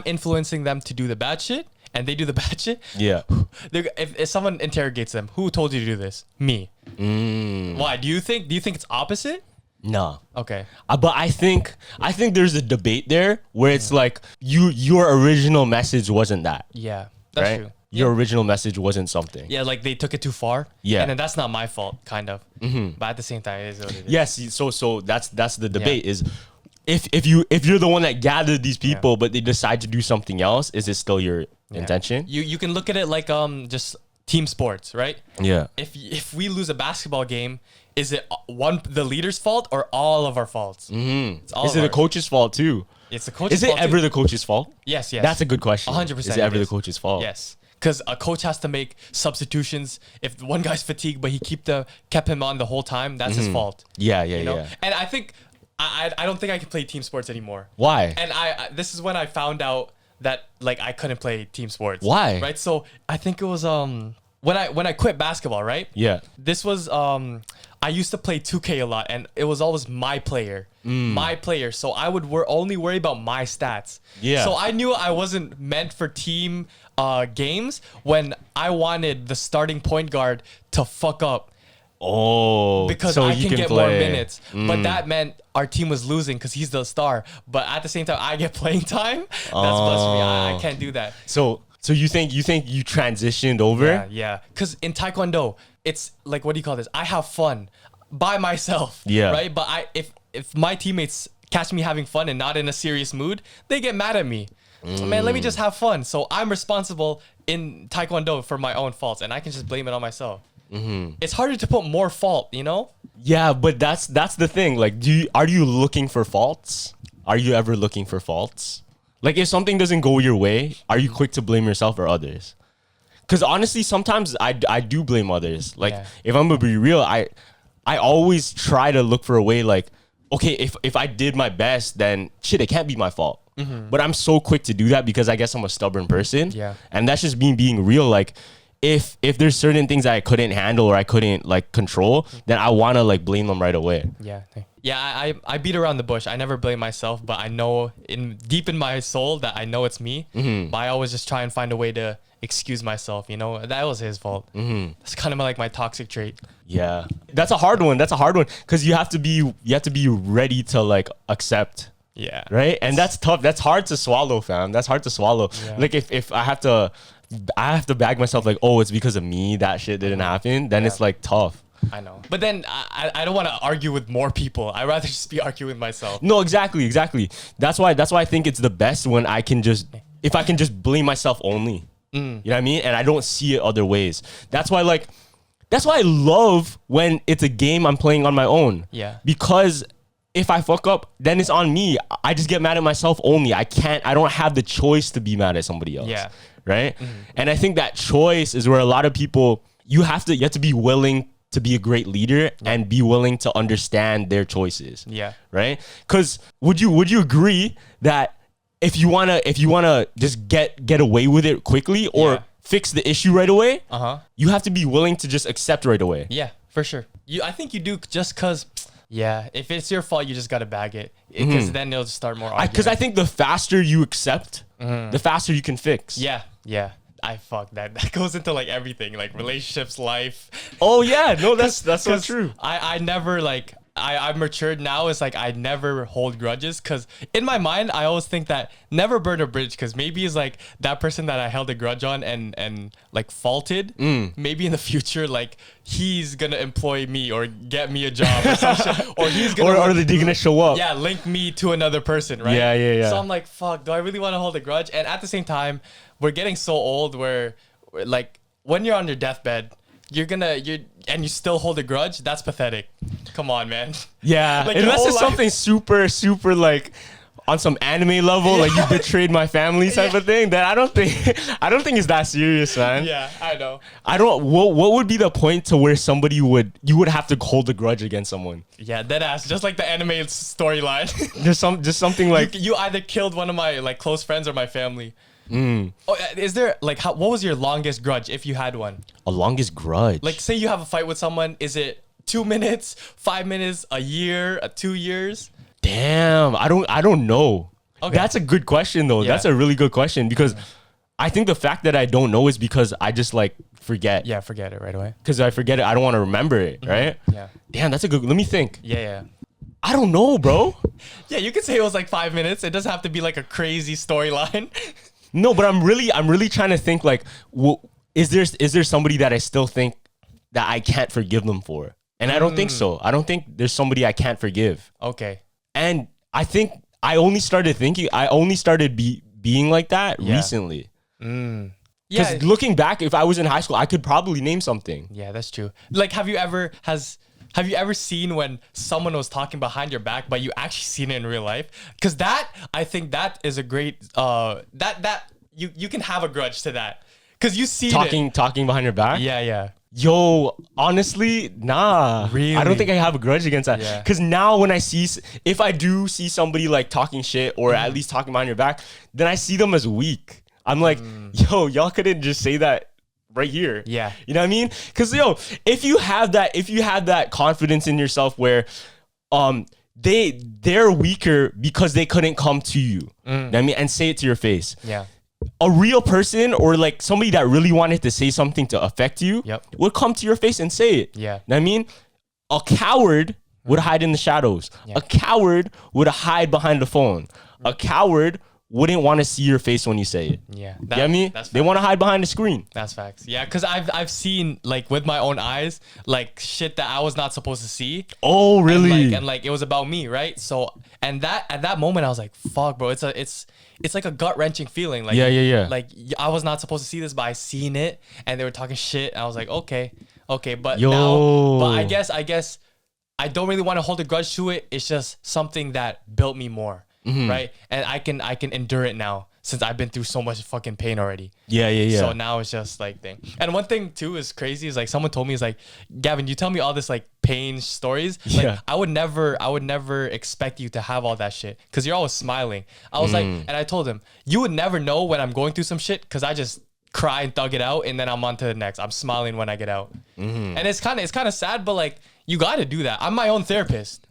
influencing them to do the bad shit and they do the bad shit, if someone interrogates them, who told you to do this? Me. Why? Do you think it's opposite? No. Okay. But I think there's a debate there where it's like your original message wasn't that. Yeah, that's right? true. Your original message wasn't something. Yeah, like they took it too far. Yeah. And then that's not my fault, kind of. But at the same time, it is what it is. Yes. So that's the debate is if you're the one that gathered these people but they decide to do something else, is it still your intention? You can look at it like just team sports, right? Yeah. If we lose a basketball game, is it the leader's fault or all of our faults? It's all is it a coach's fault too? It's the coach's fault. Is it ever too. the coach's fault? Yes. That's a good question. 100%. Is it ever the coach's fault? Yes. Because a coach has to make substitutions. If one guy's fatigued, but he kept him on the whole time, that's his fault. Yeah. And I think I don't think I can play team sports anymore. Why? And this is when I found out that like I couldn't play team sports. Why? Right. So I think it was when I quit basketball. Right. Yeah. This was I used to play 2K a lot, and it was always my player. So I would only worry about my stats. Yeah. So I knew I wasn't meant for team games when I wanted the starting point guard to fuck up. Oh, because so I can get play more minutes. But that meant our team was losing because he's the star. But at the same time, I get playing time. That's blasphemy. I can't do that. So you think you transitioned over? Yeah. Because in Taekwondo, it's like, what do you call this? I have fun by myself. Yeah. Right. But if my teammates catch me having fun and not in a serious mood, they get mad at me. So, man, let me just have fun. So I'm responsible in Taekwondo for my own faults, and I can just blame it on myself. It's harder to put more fault, you know? Yeah, but that's the thing. Like, are you looking for faults? Are you ever looking for faults? Like, if something doesn't go your way, are you quick to blame yourself or others? Because honestly, sometimes I do blame others. Like, if I'm gonna be real, I always try to look for a way. Like, okay, if I did my best, then shit, it can't be my fault. But I'm so quick to do that because I guess I'm a stubborn person. Yeah, and that's just me being real. Like, if there's certain things that I couldn't handle or I couldn't like control, then I want to like blame them right away. Yeah. I beat around the bush. I never blame myself, but I know deep in my soul that I know it's me. But I always just try and find a way to excuse myself. You know, that was his fault. That's kind of like my toxic trait. Yeah, that's a hard one. Because you have to be ready to like accept. Yeah. Right. And that's tough. That's hard to swallow, fam. That's hard to swallow. Yeah. Like if I have to bag myself like, oh, it's because of me that shit didn't happen, then it's like tough. I know. But then I don't want to argue with more people. I'd rather just be arguing with myself. No, exactly. That's why I think it's the best when if I can just blame myself only. You know what I mean? And I don't see it other ways. That's why I love when it's a game I'm playing on my own. Yeah. Because if I fuck up, then it's on me. I just get mad at myself only. I don't have the choice to be mad at somebody else. Yeah. Right? And I think that choice is where a lot of people, you have to be willing to be a great leader and be willing to understand their choices. Yeah. Right? Because would you agree that if you wanna just get away with it quickly or fix the issue right away, you have to be willing to just accept right away. Yeah, for sure. I think you do just because, if it's your fault, you just gotta bag it. Because then they'll just start more arguing. Because I think the faster you accept, the faster you can fix. Yeah. I fuck that. That goes into like everything, like relationships, life. Oh yeah, no, that's so true. I never like I've matured now. It's like I never hold grudges because in my mind I always think that never burn a bridge because maybe it's like that person that I held a grudge on and like faulted. Maybe in the future like he's gonna employ me or get me a job or some shit, or he's gonna or they're gonna show up. Yeah, link me to another person, right? Yeah. So I'm like, fuck. Do I really want to hold a grudge? And at the same time, we're getting so old where like when you're on your deathbed, and you still hold a grudge. That's pathetic. Come on, man. Yeah, like unless it's something super like on some anime level, like you betrayed my family type of thing. Then I don't think it's that serious, man. Yeah, I know. What would be the point to where you would have to hold a grudge against someone? Yeah, deadass. Just like the anime storyline. just something like you either killed one of my like close friends or my family. Oh, is there like what was your longest grudge if you had one? A longest grudge? Like say you have a fight with someone, is it 2 minutes, 5 minutes, a year, 2 years? Damn, I don't know. Okay. That's a good question though. Yeah. That's a really good question because I think the fact that I don't know is because I just like forget. Yeah, forget it right away. Because I forget it, I don't want to remember it, right? Yeah. Damn, that's a good. Let me think. Yeah. I don't know, bro. Yeah, you could say it was like 5 minutes. It doesn't have to be like a crazy storyline. No, but I'm really trying to think like, is there somebody that I still think that I can't forgive them for? And I don't think so. I don't think there's somebody I can't forgive. Okay. And I think I only started being like that recently. Because looking back, if I was in high school, I could probably name something. Yeah, that's true. Like, have you ever seen when someone was talking behind your back, but you actually seen it in real life? Because I think that is a great, you can have a grudge to that. Because you see talking behind your back? Yeah. Yo, honestly, nah. Really? I don't think I have a grudge against that. Because now when if I do see somebody like talking shit or at least talking behind your back, then I see them as weak. I'm like, yo, y'all couldn't just say that right here. Yeah. You know what I mean? Because if you have that confidence in yourself where they're weaker because they couldn't come to you. You know what I mean? And say it to your face. Yeah. A real person or like somebody that really wanted to say something to affect you would come to your face and say it. Yeah. You know what I mean? A coward would hide in the shadows. Yeah. A coward would hide behind the phone. A coward wouldn't want to see your face when you say it. Yeah. You know what I mean? They want to hide behind the screen. That's facts. Yeah, because I've seen like with my own eyes like shit that I was not supposed to see. Oh, really? And like it was about me, right? So and that at that moment I was like, fuck, bro. It's like a gut-wrenching feeling. Like, yeah. Like I was not supposed to see this, but I seen it and they were talking shit. And I was like, okay. But I guess I don't really want to hold a grudge to it. It's just something that built me more. Right? And I can endure it now since I've been through so much fucking pain already. Yeah. So now it's just like thing. And one thing too is crazy is like someone told me is like, Gavin, you tell me all this like pain stories. Like I would never expect you to have all that shit because you're always smiling. I was like, and I told him, you would never know when I'm going through some shit because I just cry and thug it out, and then I'm on to the next. I'm smiling when I get out. And it's kind of sad, but like you got to do that. I'm my own therapist.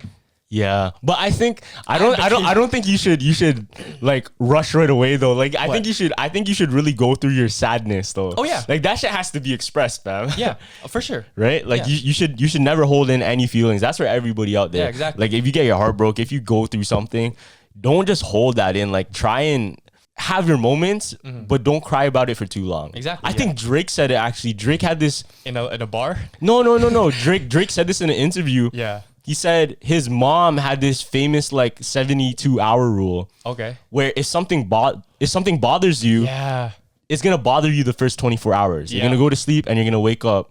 Yeah, but I think I don't think you should like rush right away though. Like I think you should really go through your sadness though. Oh yeah, like that shit has to be expressed, fam. Yeah, for sure. Right? Like you should never hold in any feelings. That's for everybody out there. Yeah, exactly. Like if you get your heart broke, if you go through something, don't just hold that in. Like try and have your moments, but don't cry about it for too long. Exactly. I think Drake said it actually. Drake had this in a bar. No. Drake said this in an interview. Yeah. He said his mom had this famous like 72-hour rule. Okay. Where if something bothers you, it's gonna bother you the first 24 hours. You're gonna go to sleep and you're gonna wake up,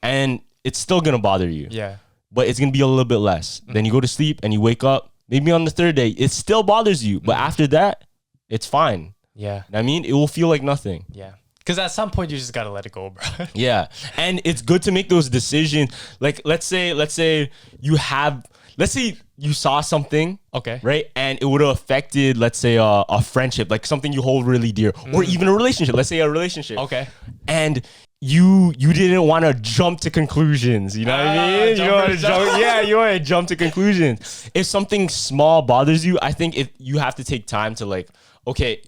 and it's still gonna bother you. Yeah. But it's gonna be a little bit less. Then you go to sleep and you wake up. Maybe on the third day, it still bothers you, but after that, it's fine. Yeah. I mean, it will feel like nothing. Yeah. Because at some point you just gotta let it go, bro. Yeah, and it's good to make those decisions. Like let's say you saw something, okay, right, and it would have affected, let's say, a friendship, like something you hold really dear, or even a relationship. Let's say a relationship, okay, and you didn't want to jump to conclusions. You know what I mean? You don't want to jump. Yeah, you want to jump to conclusions. If something small bothers you, I think you have to take time to like, okay,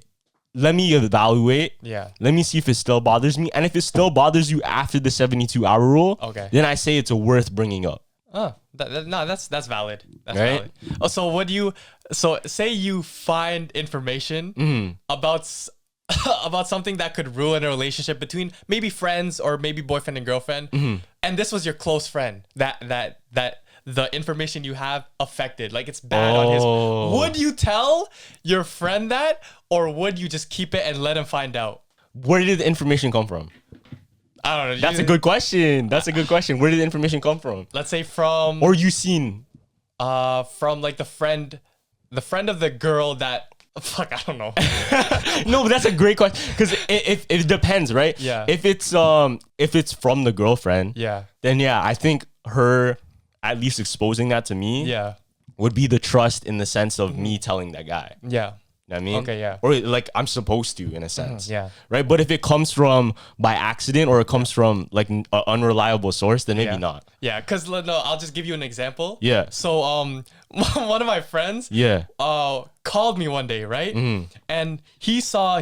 let me evaluate. Yeah. Let me see if it still bothers me. And if it still bothers you after the 72-hour rule, okay, then I say it's worth bringing up. Oh, no, that's valid. That's right? valid. Oh, so say you find information about something that could ruin a relationship between maybe friends or maybe boyfriend and girlfriend, and this was your close friend that the information you have affected, like it's bad on his. Would you tell your friend that, or would you just keep it and let him find out? Where did the information come from? I don't know. That's a good question. Where did the information come from? Let's say from, or you seen from like the friend of the girl that. Fuck, I don't know. No, but that's a great question, because it depends, right? Yeah. If it's from the girlfriend, then I think her at least exposing that to me, would be the trust in the sense of me telling that guy. Yeah. You know what I mean? Okay, yeah. Or like I'm supposed to, in a sense. Yeah. Right? But if it comes from by accident, or it comes from like an unreliable source, then maybe not. Yeah, because no, I'll just give you an example. Yeah. So one of my friends called me one day, right? And he saw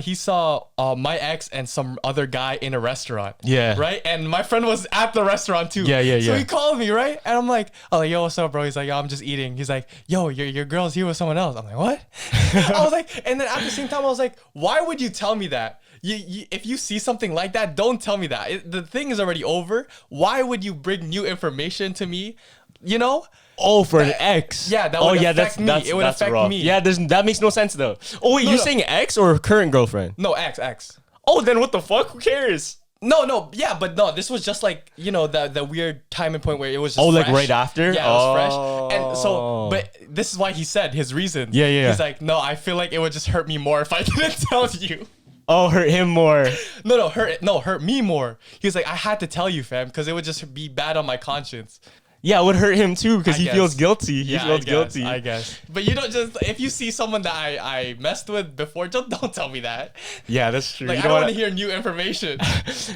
my ex and some other guy in a restaurant. Yeah. Right? And my friend was at the restaurant too. Yeah. So he called me, right? And I'm like, yo, what's up, bro? He's like, yo, I'm just eating. He's like, yo, your girl's here with someone else. I'm like, what? I was like, and then at the same time, I was like, why would you tell me that? If you see something like that, don't tell me that. The thing is already over. Why would you bring new information to me? You know? Oh, for an ex. Yeah, that would affect me. It would affect me. Yeah, that makes no sense though. Oh wait, you're saying ex or current girlfriend? No, ex. Oh, then what the fuck? Who cares? No, yeah, but no, this was just like, the weird time and point where it was just fresh. Like right after? Yeah, it was fresh. And so, but this is why he said his reason. Yeah. He's like, no, I feel like it would just hurt me more if I didn't tell you. Oh, hurt him more. Hurt me more. He was like, I had to tell you, fam, because it would just be bad on my conscience. Yeah, it would hurt him too, because he feels guilty. He feels guilty. I guess. But you don't just, if you see someone that I messed with before, just don't tell me that. Yeah, that's true. Like, I don't want to hear new information.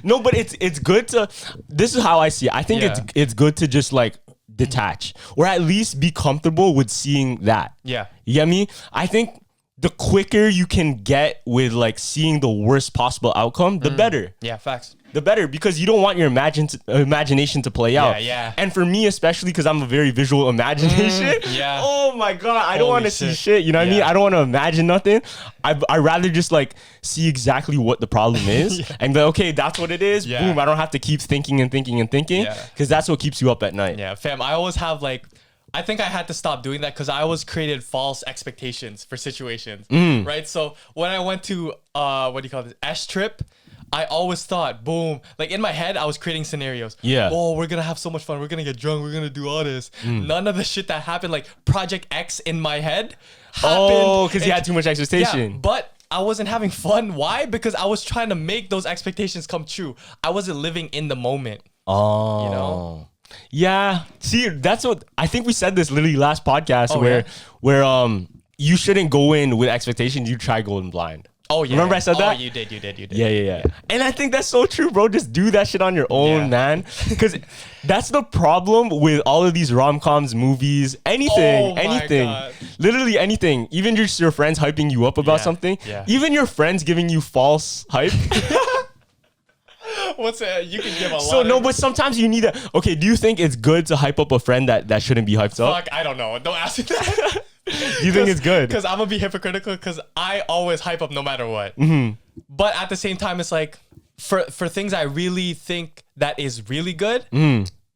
No, but it's good to, this is how I see it. I think it's good to just like detach, or at least be comfortable with seeing that. Yeah. You get me? I think the quicker you can get with like seeing the worst possible outcome, the better. Yeah, facts. The better, because you don't want your imagination to play out. Yeah. And for me, especially because I'm a very visual imagination. Yeah. Oh my God, I don't want to see shit. You know what I mean? I don't want to imagine nothing. I'd rather just like see exactly what the problem is and be like, okay, that's what it is. Yeah. Boom. I don't have to keep thinking because that's what keeps you up at night. Yeah, fam. I always have like, I think I had to stop doing that because I always created false expectations for situations. Right? So when I went to S trip, I always thought, boom, like in my head, I was creating scenarios. Yeah. Oh, we're going to have so much fun. We're going to get drunk. We're going to do all this. None of the shit that happened, like Project X in my head happened. Oh, because you had too much expectation. Yeah, but I wasn't having fun. Why? Because I was trying to make those expectations come true. I wasn't living in the moment. Oh. You know? Yeah. See, that's what, I think we said this literally last podcast where you shouldn't go in with expectations. You try going blind. Oh yeah. Remember I said that? Oh, you did. Yeah. And I think that's so true, bro. Just do that shit on your own, man. Because that's the problem with all of these rom-coms, movies, anything. God. Literally anything. Even just your friends hyping you up about something. Yeah. Even your friends giving you false hype. What's it? You can give a lot. So no, but sometimes you need a. Okay, do you think it's good to hype up a friend that shouldn't be hyped up? Fuck, I don't know. Don't ask me that. Do you think it's good? Because I'm gonna be hypocritical. Because I always hype up no matter what. But at the same time, it's like for things I really think that is really good.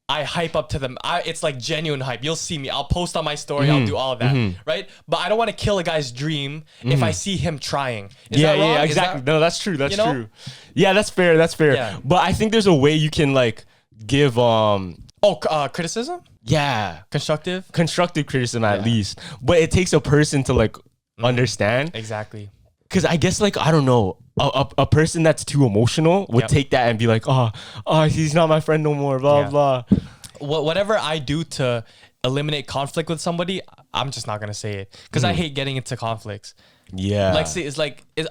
I hype up to them. It's like genuine hype. You'll see me. I'll post on my story. I'll do all of that, right? But I don't want to kill a guy's dream if I see him trying. Is that wrong? Yeah, exactly. No, that's true. That's true. Yeah, that's fair. That's fair. Yeah. But I think there's a way you can like give criticism? Yeah, Constructive criticism at least. But it takes a person to like understand. Exactly. Because I guess like I don't know, a person that's too emotional would take that and be like, oh, he's not my friend no more, blah blah. Whatever I do to eliminate conflict with somebody, I'm just not gonna say it because I hate getting into conflicts. Yeah, like see, it's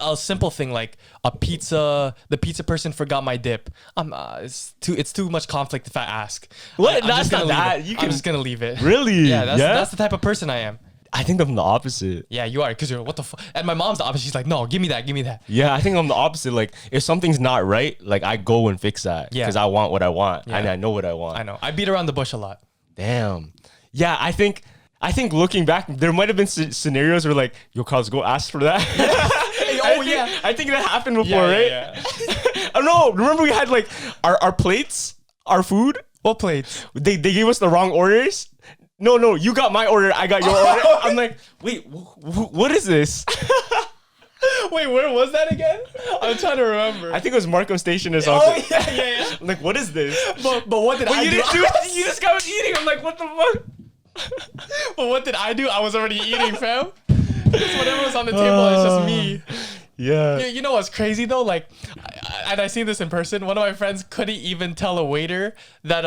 a simple thing like a pizza. The pizza person forgot my dip. It's too much conflict if I ask. What? I'm That's just not gonna that. I'm just gonna leave it. Really? Yeah, that's the type of person I am. I think I'm the opposite. Yeah, you are, because you're what the fuck. And my mom's the opposite. She's like, no, give me that. Yeah, I think I'm the opposite. Like, if something's not right, like I go and fix that because I want what I want and I know what I want. I know. I beat around the bush a lot. Damn. Yeah, I think looking back, there might have been scenarios where like, yo, Carlos, go ask for that. I think that happened before, right? Yeah. I don't know. Remember we had like our plates, our food. What plates? They gave us the wrong orders. No, you got my order, I got your order. I'm like, wait, what is this? Wait, where was that again? I'm trying to remember. I think it was Markham Station or something. Oh, yeah. I'm like, what is this? But what did I do? You just got eating. I'm like, what the fuck? But what did I do? I was already eating, fam. Because whatever was on the table, it's just me. Yeah. You know what's crazy though? Like, and I seen this in person. One of my friends couldn't even tell a waiter that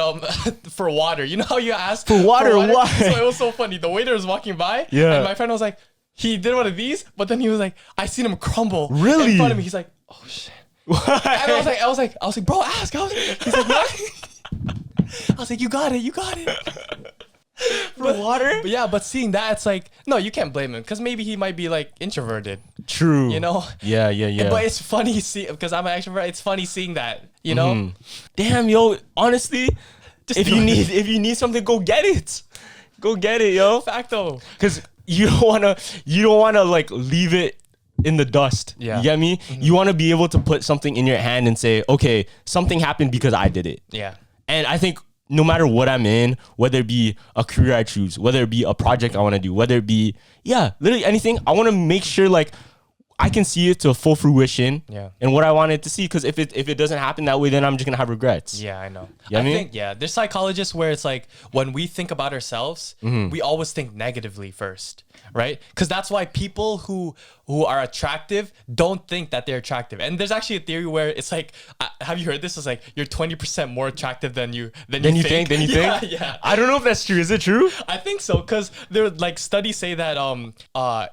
for water. You know how you ask for water? Why? So it was so funny. The waiter was walking by, and my friend was like, he did one of these, but then he was like, I seen him crumble in front of me. He's like, oh shit. What? And I was like, bro, ask. He's like, what? I was like, you got it. For water? But seeing that, it's like, no, you can't blame him because maybe he might be like introverted. True. You know? Yeah. But it's funny because I'm an extrovert. It's funny seeing that, you know? Damn, yo, honestly, if you need something, go get it. Go get it, yo. Facto. Because you don't wanna like leave it in the dust. Yeah. You get me? You wanna be able to put something in your hand and say, okay, something happened because I did it. Yeah. And I think no matter what I'm in, whether it be a career I choose, whether it be a project I want to do, whether it be, literally anything, I want to make sure like I can see it to full fruition and what I wanted to see. Because if it doesn't happen that way, then I'm just going to have regrets. Yeah, I know. You know I think, there's psychologists where it's like when we think about ourselves, we always think negatively first, right? Because that's why people who are attractive don't think that they're attractive. And there's actually a theory where it's like, have you heard this? It's like you're 20% more attractive than you think. Yeah. I don't know if that's true. Is it true? I think so, because there like studies say that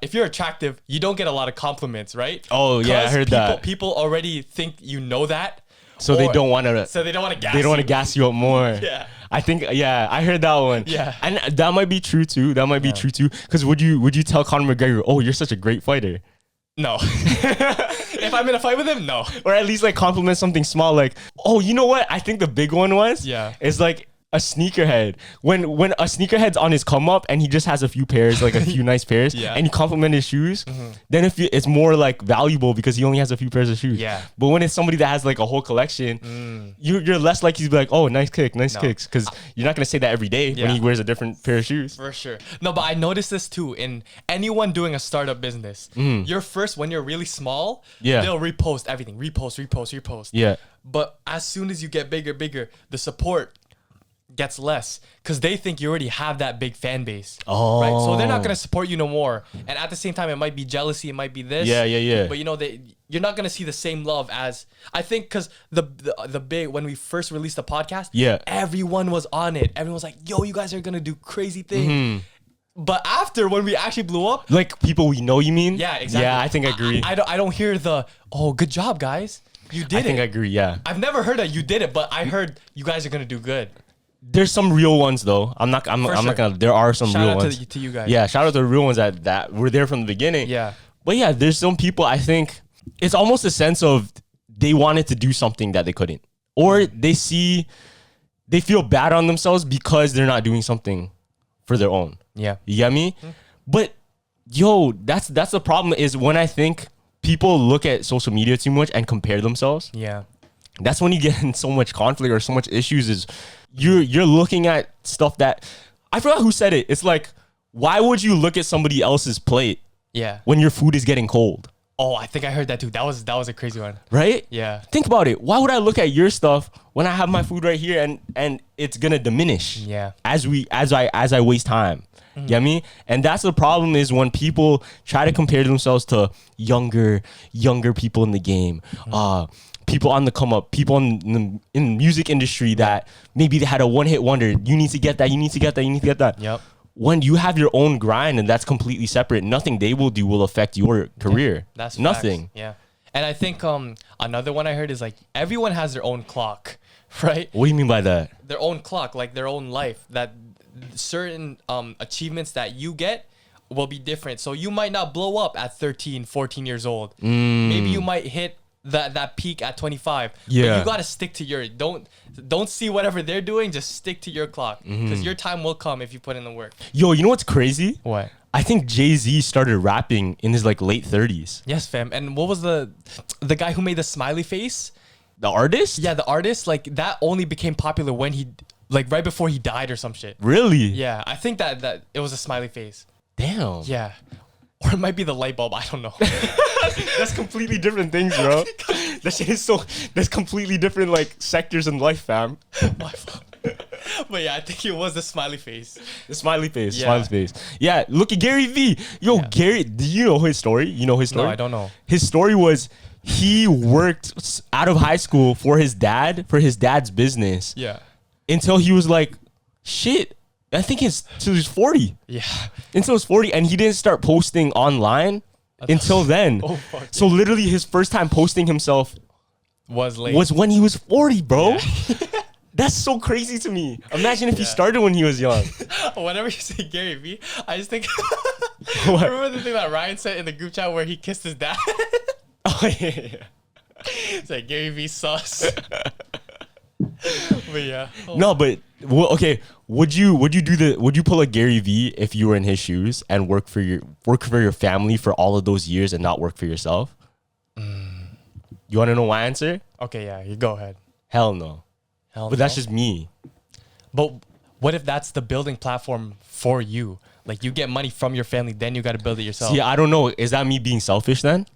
if you're attractive, you don't get a lot of compliments, right? Oh yeah, I heard that. People already think you know that. So they don't want to gas They don't want to gas you up more. Yeah. I think I heard that one. Yeah. And that might be true too. Because would you tell Conor McGregor, "Oh, you're such a great fighter"? No. If I'm in a fight with him, no. Or at least like compliment something small, like, "Oh, you know what? I think the big one was is like a sneakerhead. When a sneakerhead's on his come up and he just has a few pairs, like a few nice pairs, and you compliment his shoes, then it's more like valuable because he only has a few pairs of shoes. Yeah. But when it's somebody that has like a whole collection, you're less likely to be like, oh, nice kicks, because you're not gonna say that every day when he wears a different pair of shoes. For sure. No, but I noticed this too in anyone doing a startup business. You're first when you're really small, they'll repost everything, repost. Yeah. But as soon as you get bigger, the support gets less because they think you already have that big fan base. Oh. Right? So they're not going to support you no more. And at the same time, it might be jealousy. It might be this. Yeah. But you know, you're not going to see the same love as, I think, because the big, when we first released the podcast, everyone was on it. Everyone was like, yo, you guys are going to do crazy things. But after, when we actually blew up, like people we know, you mean? Yeah, exactly. Yeah, I think I agree. I don't hear the, oh, good job, guys. You did it. I think I agree, yeah. I've never heard that you did it, but I heard you guys are going to do good. There's some real ones though. I'm not gonna. There are some real ones. Shout out to you guys. Yeah, shout out to the real ones that were there from the beginning. Yeah. But yeah, there's some people I think it's almost a sense of they wanted to do something that they couldn't, or they feel bad on themselves because they're not doing something for their own. Yeah. You get me? But yo, that's the problem is when I think people look at social media too much and compare themselves. Yeah. That's when you get in so much conflict or so much issues is you're looking at stuff that I forgot who said it. It's like, why would you look at somebody else's plate when your food is getting cold? Oh, I think I heard that too. That was a crazy one. Right? Yeah. Think about it. Why would I look at your stuff when I have my food right here and it's gonna diminish? Yeah. As I waste time. You get me? And that's the problem is when people try to compare themselves to younger people in the game. People on the come up, people in the music industry that maybe they had a one-hit wonder. You need to get that, you need to get that, you need to get that. Yep. When you have your own grind and that's completely separate, nothing they will do will affect your career. That's nothing. Facts. Yeah. And I think another one I heard is like everyone has their own clock, right? What do you mean by that? Their own clock, like their own life, that certain achievements that you get will be different. So you might not blow up at 13, 14 years old. Maybe you might hit that peak at 25. Yeah. But you got to stick to your, don't see whatever they're doing, just stick to your clock because your time will come if you put in the work. Yo, you know what's crazy? What? I think Jay-Z started rapping in his like late 30s. Yes, fam. And what was the guy who made the smiley face? The artist? Yeah, the artist, like that only became popular when he, like right before he died or some shit. Really? Yeah, I think that it was a smiley face. Damn. Yeah. Or it might be the light bulb. I don't know. That's completely different things, bro. That shit is that's completely different like sectors in life, fam. But yeah, I think it was the smiley face. The smiley face, smiley face. Yeah, look at Gary V. Yo, Gary, do you know his story? You know his story? No, I don't know. His story was he worked out of high school for his dad's business. Yeah. Until he was like, shit, I think till he was 40. Yeah. Until he was 40, and he didn't start posting online until then. Oh, fuck. So literally his first time posting himself was when he was 40, bro. Yeah. That's so crazy to me. Imagine if he started when he was young. Whenever you say Gary Vee, I just think I remember the thing that Ryan said in the group chat where he kissed his dad. Oh yeah. It's like Gary Vee sus. But yeah. Oh. No, but okay. Would you pull a Gary Vee if you were in his shoes and work for your family for all of those years and not work for yourself? You want to know my answer? Okay, yeah, you go ahead. Hell no. But that's just me. But what if that's the building platform for you? Like you get money from your family, then you got to build it yourself. See, I don't know. Is that me being selfish then?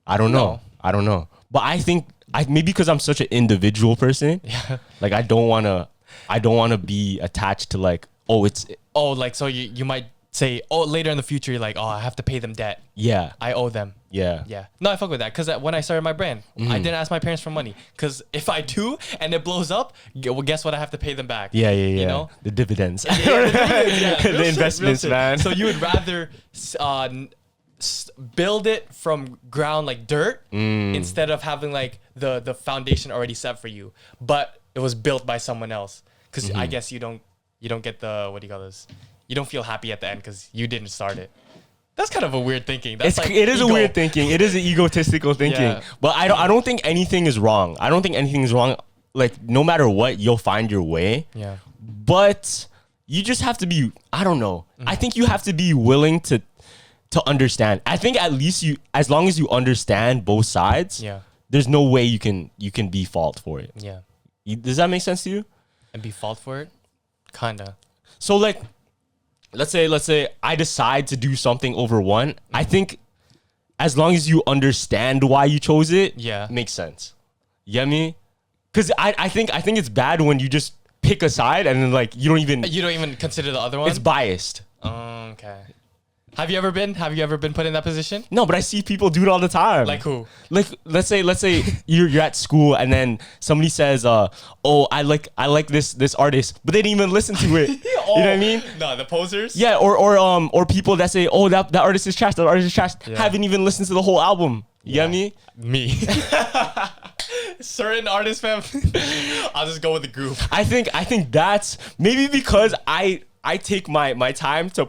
I don't know. I don't know. But I think maybe because I'm such an individual person. Yeah. Like I don't want to be attached to like, like so you might say, later in the future you're like, I have to pay them debt. Yeah. I owe them. Yeah. Yeah. No, I fuck with that because when I started my brand, I didn't ask my parents for money because if I do and it blows up, well, guess what? I have to pay them back. Yeah. You know? The dividends. The investments, man. So you would rather build it from ground like dirt instead of having like the foundation already set for you, but it was built by someone else. Because I guess you don't get the, what do you call this? You don't feel happy at the end because you didn't start it. That's kind of a weird thinking. That's it is a weird thinking. It is an egotistical thinking. Yeah. But I don't think anything is wrong. I don't think anything is wrong. Like no matter what, you'll find your way. Yeah. But you just have to be, I don't know. I think you have to be willing to understand. I think at least as long as you understand both sides, there's no way you can be fault for it. Yeah. Does that make sense to you? And be fault for it? Kinda. So like, let's say I decide to do something over one. I think as long as you understand why you chose it, makes sense. You get me? Because I think it's bad when you just pick a side and then like you don't even consider the other one. It's biased. Okay. Have you ever been put in that position? No, but I see people do it all the time. Like who? Like let's say you're at school and then somebody says, "Oh, I like this artist," but they didn't even listen to it. You know what I mean? No, the posers. Yeah, or people that say, "Oh, that artist is trash. That artist is trash." Yeah. Haven't even listened to the whole album. You get me? Me. Certain artists, fam. I'll just go with the group. I think that's maybe because I take my time to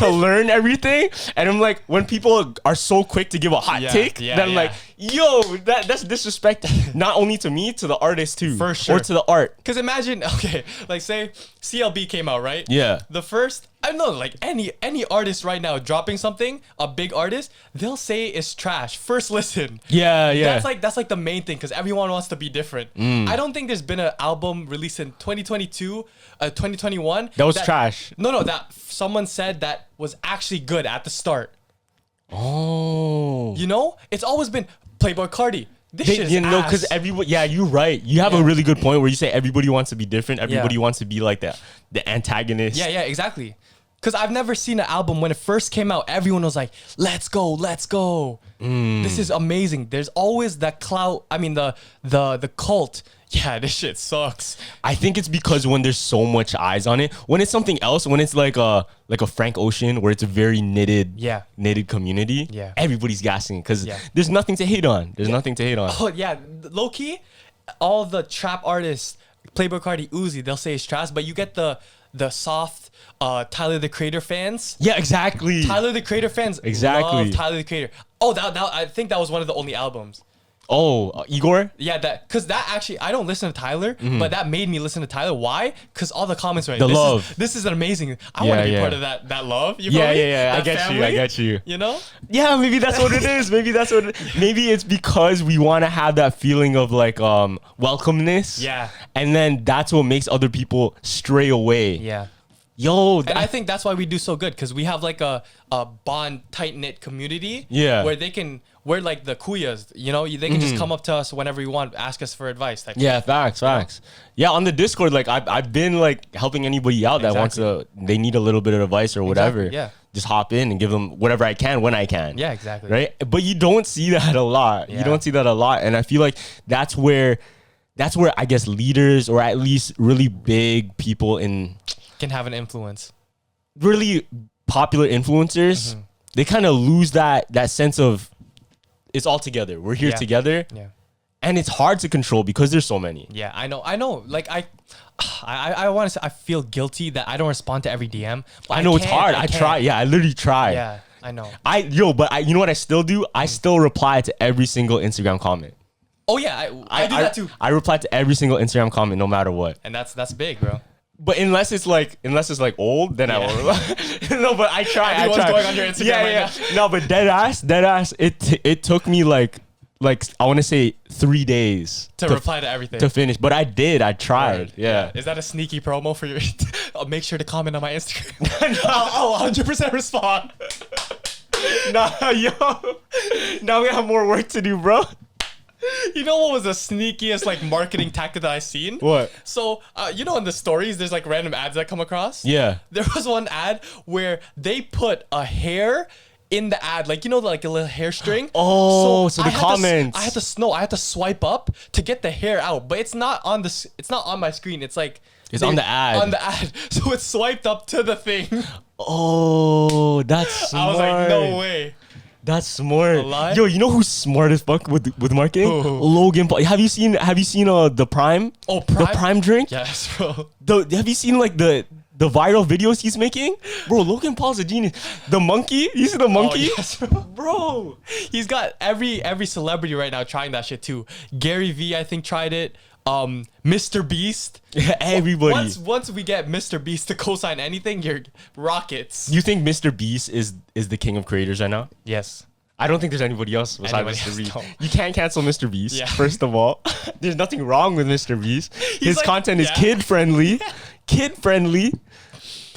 learn everything, and I'm like, when people are so quick to give a hot take, then I'm like, yo, that's disrespect, not only to me, to the artist too, for sure, or to the art. Because imagine, okay, like say CLB came out, right? Yeah. The first, I don't know, like any artist right now dropping something, a big artist, they'll say it's trash. First listen. Yeah. That's like the main thing, because everyone wants to be different. I don't think there's been an album released in 2022, 2021 that was trash. No, that someone said that was actually good at the start. Oh. You know, it's always been Playboy Cardi. This shit is ass. Because everybody. Yeah, you're right. You have a really good point where you say everybody wants to be different. Everybody wants to be like the antagonist. Yeah, exactly. Because I've never seen an album when it first came out, everyone was like, let's go. This is amazing. There's always that clout. I mean, the cult. Yeah, this shit sucks. I think it's because when there's so much eyes on it, when it's something else, when it's like a Frank Ocean, where it's a very knitted community, everybody's gassing because there's nothing to hate on. Nothing to hate on. Oh, yeah. Low key, all the trap artists, Playboy Cardi, Uzi, they'll say it's trash, but you get the soft Tyler the Creator fans. Yeah, exactly. Tyler the Creator fans love Tyler the Creator. Oh, that I think that was one of the only albums. Oh, Igor? Yeah, because that actually, I don't listen to Tyler, but that made me listen to Tyler. Why? Because all the comments were like, this is amazing. I want to be part of that love. You feel me? I get you. You know? Yeah, maybe that's what it is. Maybe it's because we want to have that feeling of like welcomeness. Yeah. And then that's what makes other people stray away. Yeah. Yo, and I think that's why we do so good, because we have like a bond, tight-knit community where like the kuyas, you know, they can just come up to us whenever you want, ask us for advice. Facts. Yeah, on the Discord, like I've been like helping anybody out that wants they need a little bit of advice or whatever. Yeah. Just hop in and give them whatever I can when I can. Yeah, exactly. Right? But you don't see that a lot. Yeah. You don't see that a lot. And I feel like that's where I guess leaders, or at least really big people can have an influence. Really popular influencers, they kind of lose that sense of it's all together. We're here together. Yeah. And it's hard to control because there's so many. Yeah, I know. Like I want to say I feel guilty that I don't respond to every DM. I know it's hard. I try. Yeah, I literally try. Yeah, I know. But you know what I still do? I still reply to every single Instagram comment. Oh yeah, I do that too. I reply to every single Instagram comment no matter what. And that's big, bro. But unless it's like old, then I won't reply. No, but I try. Everyone's going on your Instagram right now. No, but dead ass. It took me like I want to say 3 days to reply to everything, to finish. But I did. I tried. Right. Yeah. Is that a sneaky promo for your? Make sure to comment on my Instagram. I'll 100% respond. Now we have more work to do, bro. You know what was the sneakiest like marketing tactic that I seen? What? So you know in the stories there's like random ads that come across. Yeah. There was one ad where they put a hair in the ad, like, you know, like a little hair string. Oh, so the comments. I had to swipe up to get the hair out, but it's not on my screen. It's like it's on the ad. On the ad, so it's swiped up to the thing. Oh, that's smart. I was like, no way. That's smart. Yo, you know who's smart as fuck with marketing? Logan Paul. Have you seen the Prime? Oh, Prime? The Prime drink? Yes, bro. Have you seen like the viral videos he's making? Bro, Logan Paul's a genius. The monkey? You see the monkey? Oh, yes, bro. He's got every celebrity right now trying that shit too. Gary V, I think, tried it. Mr. Beast. Yeah, everybody. Once we get Mr. Beast to co-sign anything, you're rockets. You think Mr. Beast is the king of creators right now? Yes. I don't think there's anybody else besides Mr. Beast. You can't cancel Mr. Beast, first of all. There's nothing wrong with Mr. Beast. His content is kid-friendly. Kid-friendly.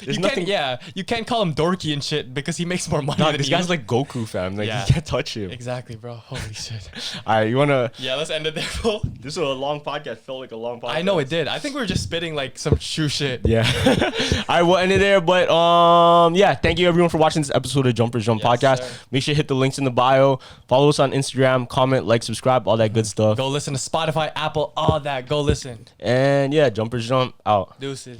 There's nothing. You can't call him dorky and shit because he makes more money. Nah, than this you. guy's like Goku, fam. Like you can't touch him. Exactly, bro. Holy shit. All right, you wanna? Yeah, let's end it there, bro. This was a long podcast. Felt like a long podcast. I know it did. I think we were just spitting like some true shit. Yeah. All right, we'll end it there. But yeah, thank you everyone for watching this episode of Jumpers Jump Podcast. Sir. Make sure you hit the links in the bio. Follow us on Instagram. Comment, like, subscribe, all that good stuff. Go listen to Spotify, Apple, all that. Go listen. And yeah, Jumpers Jump out. Deuces.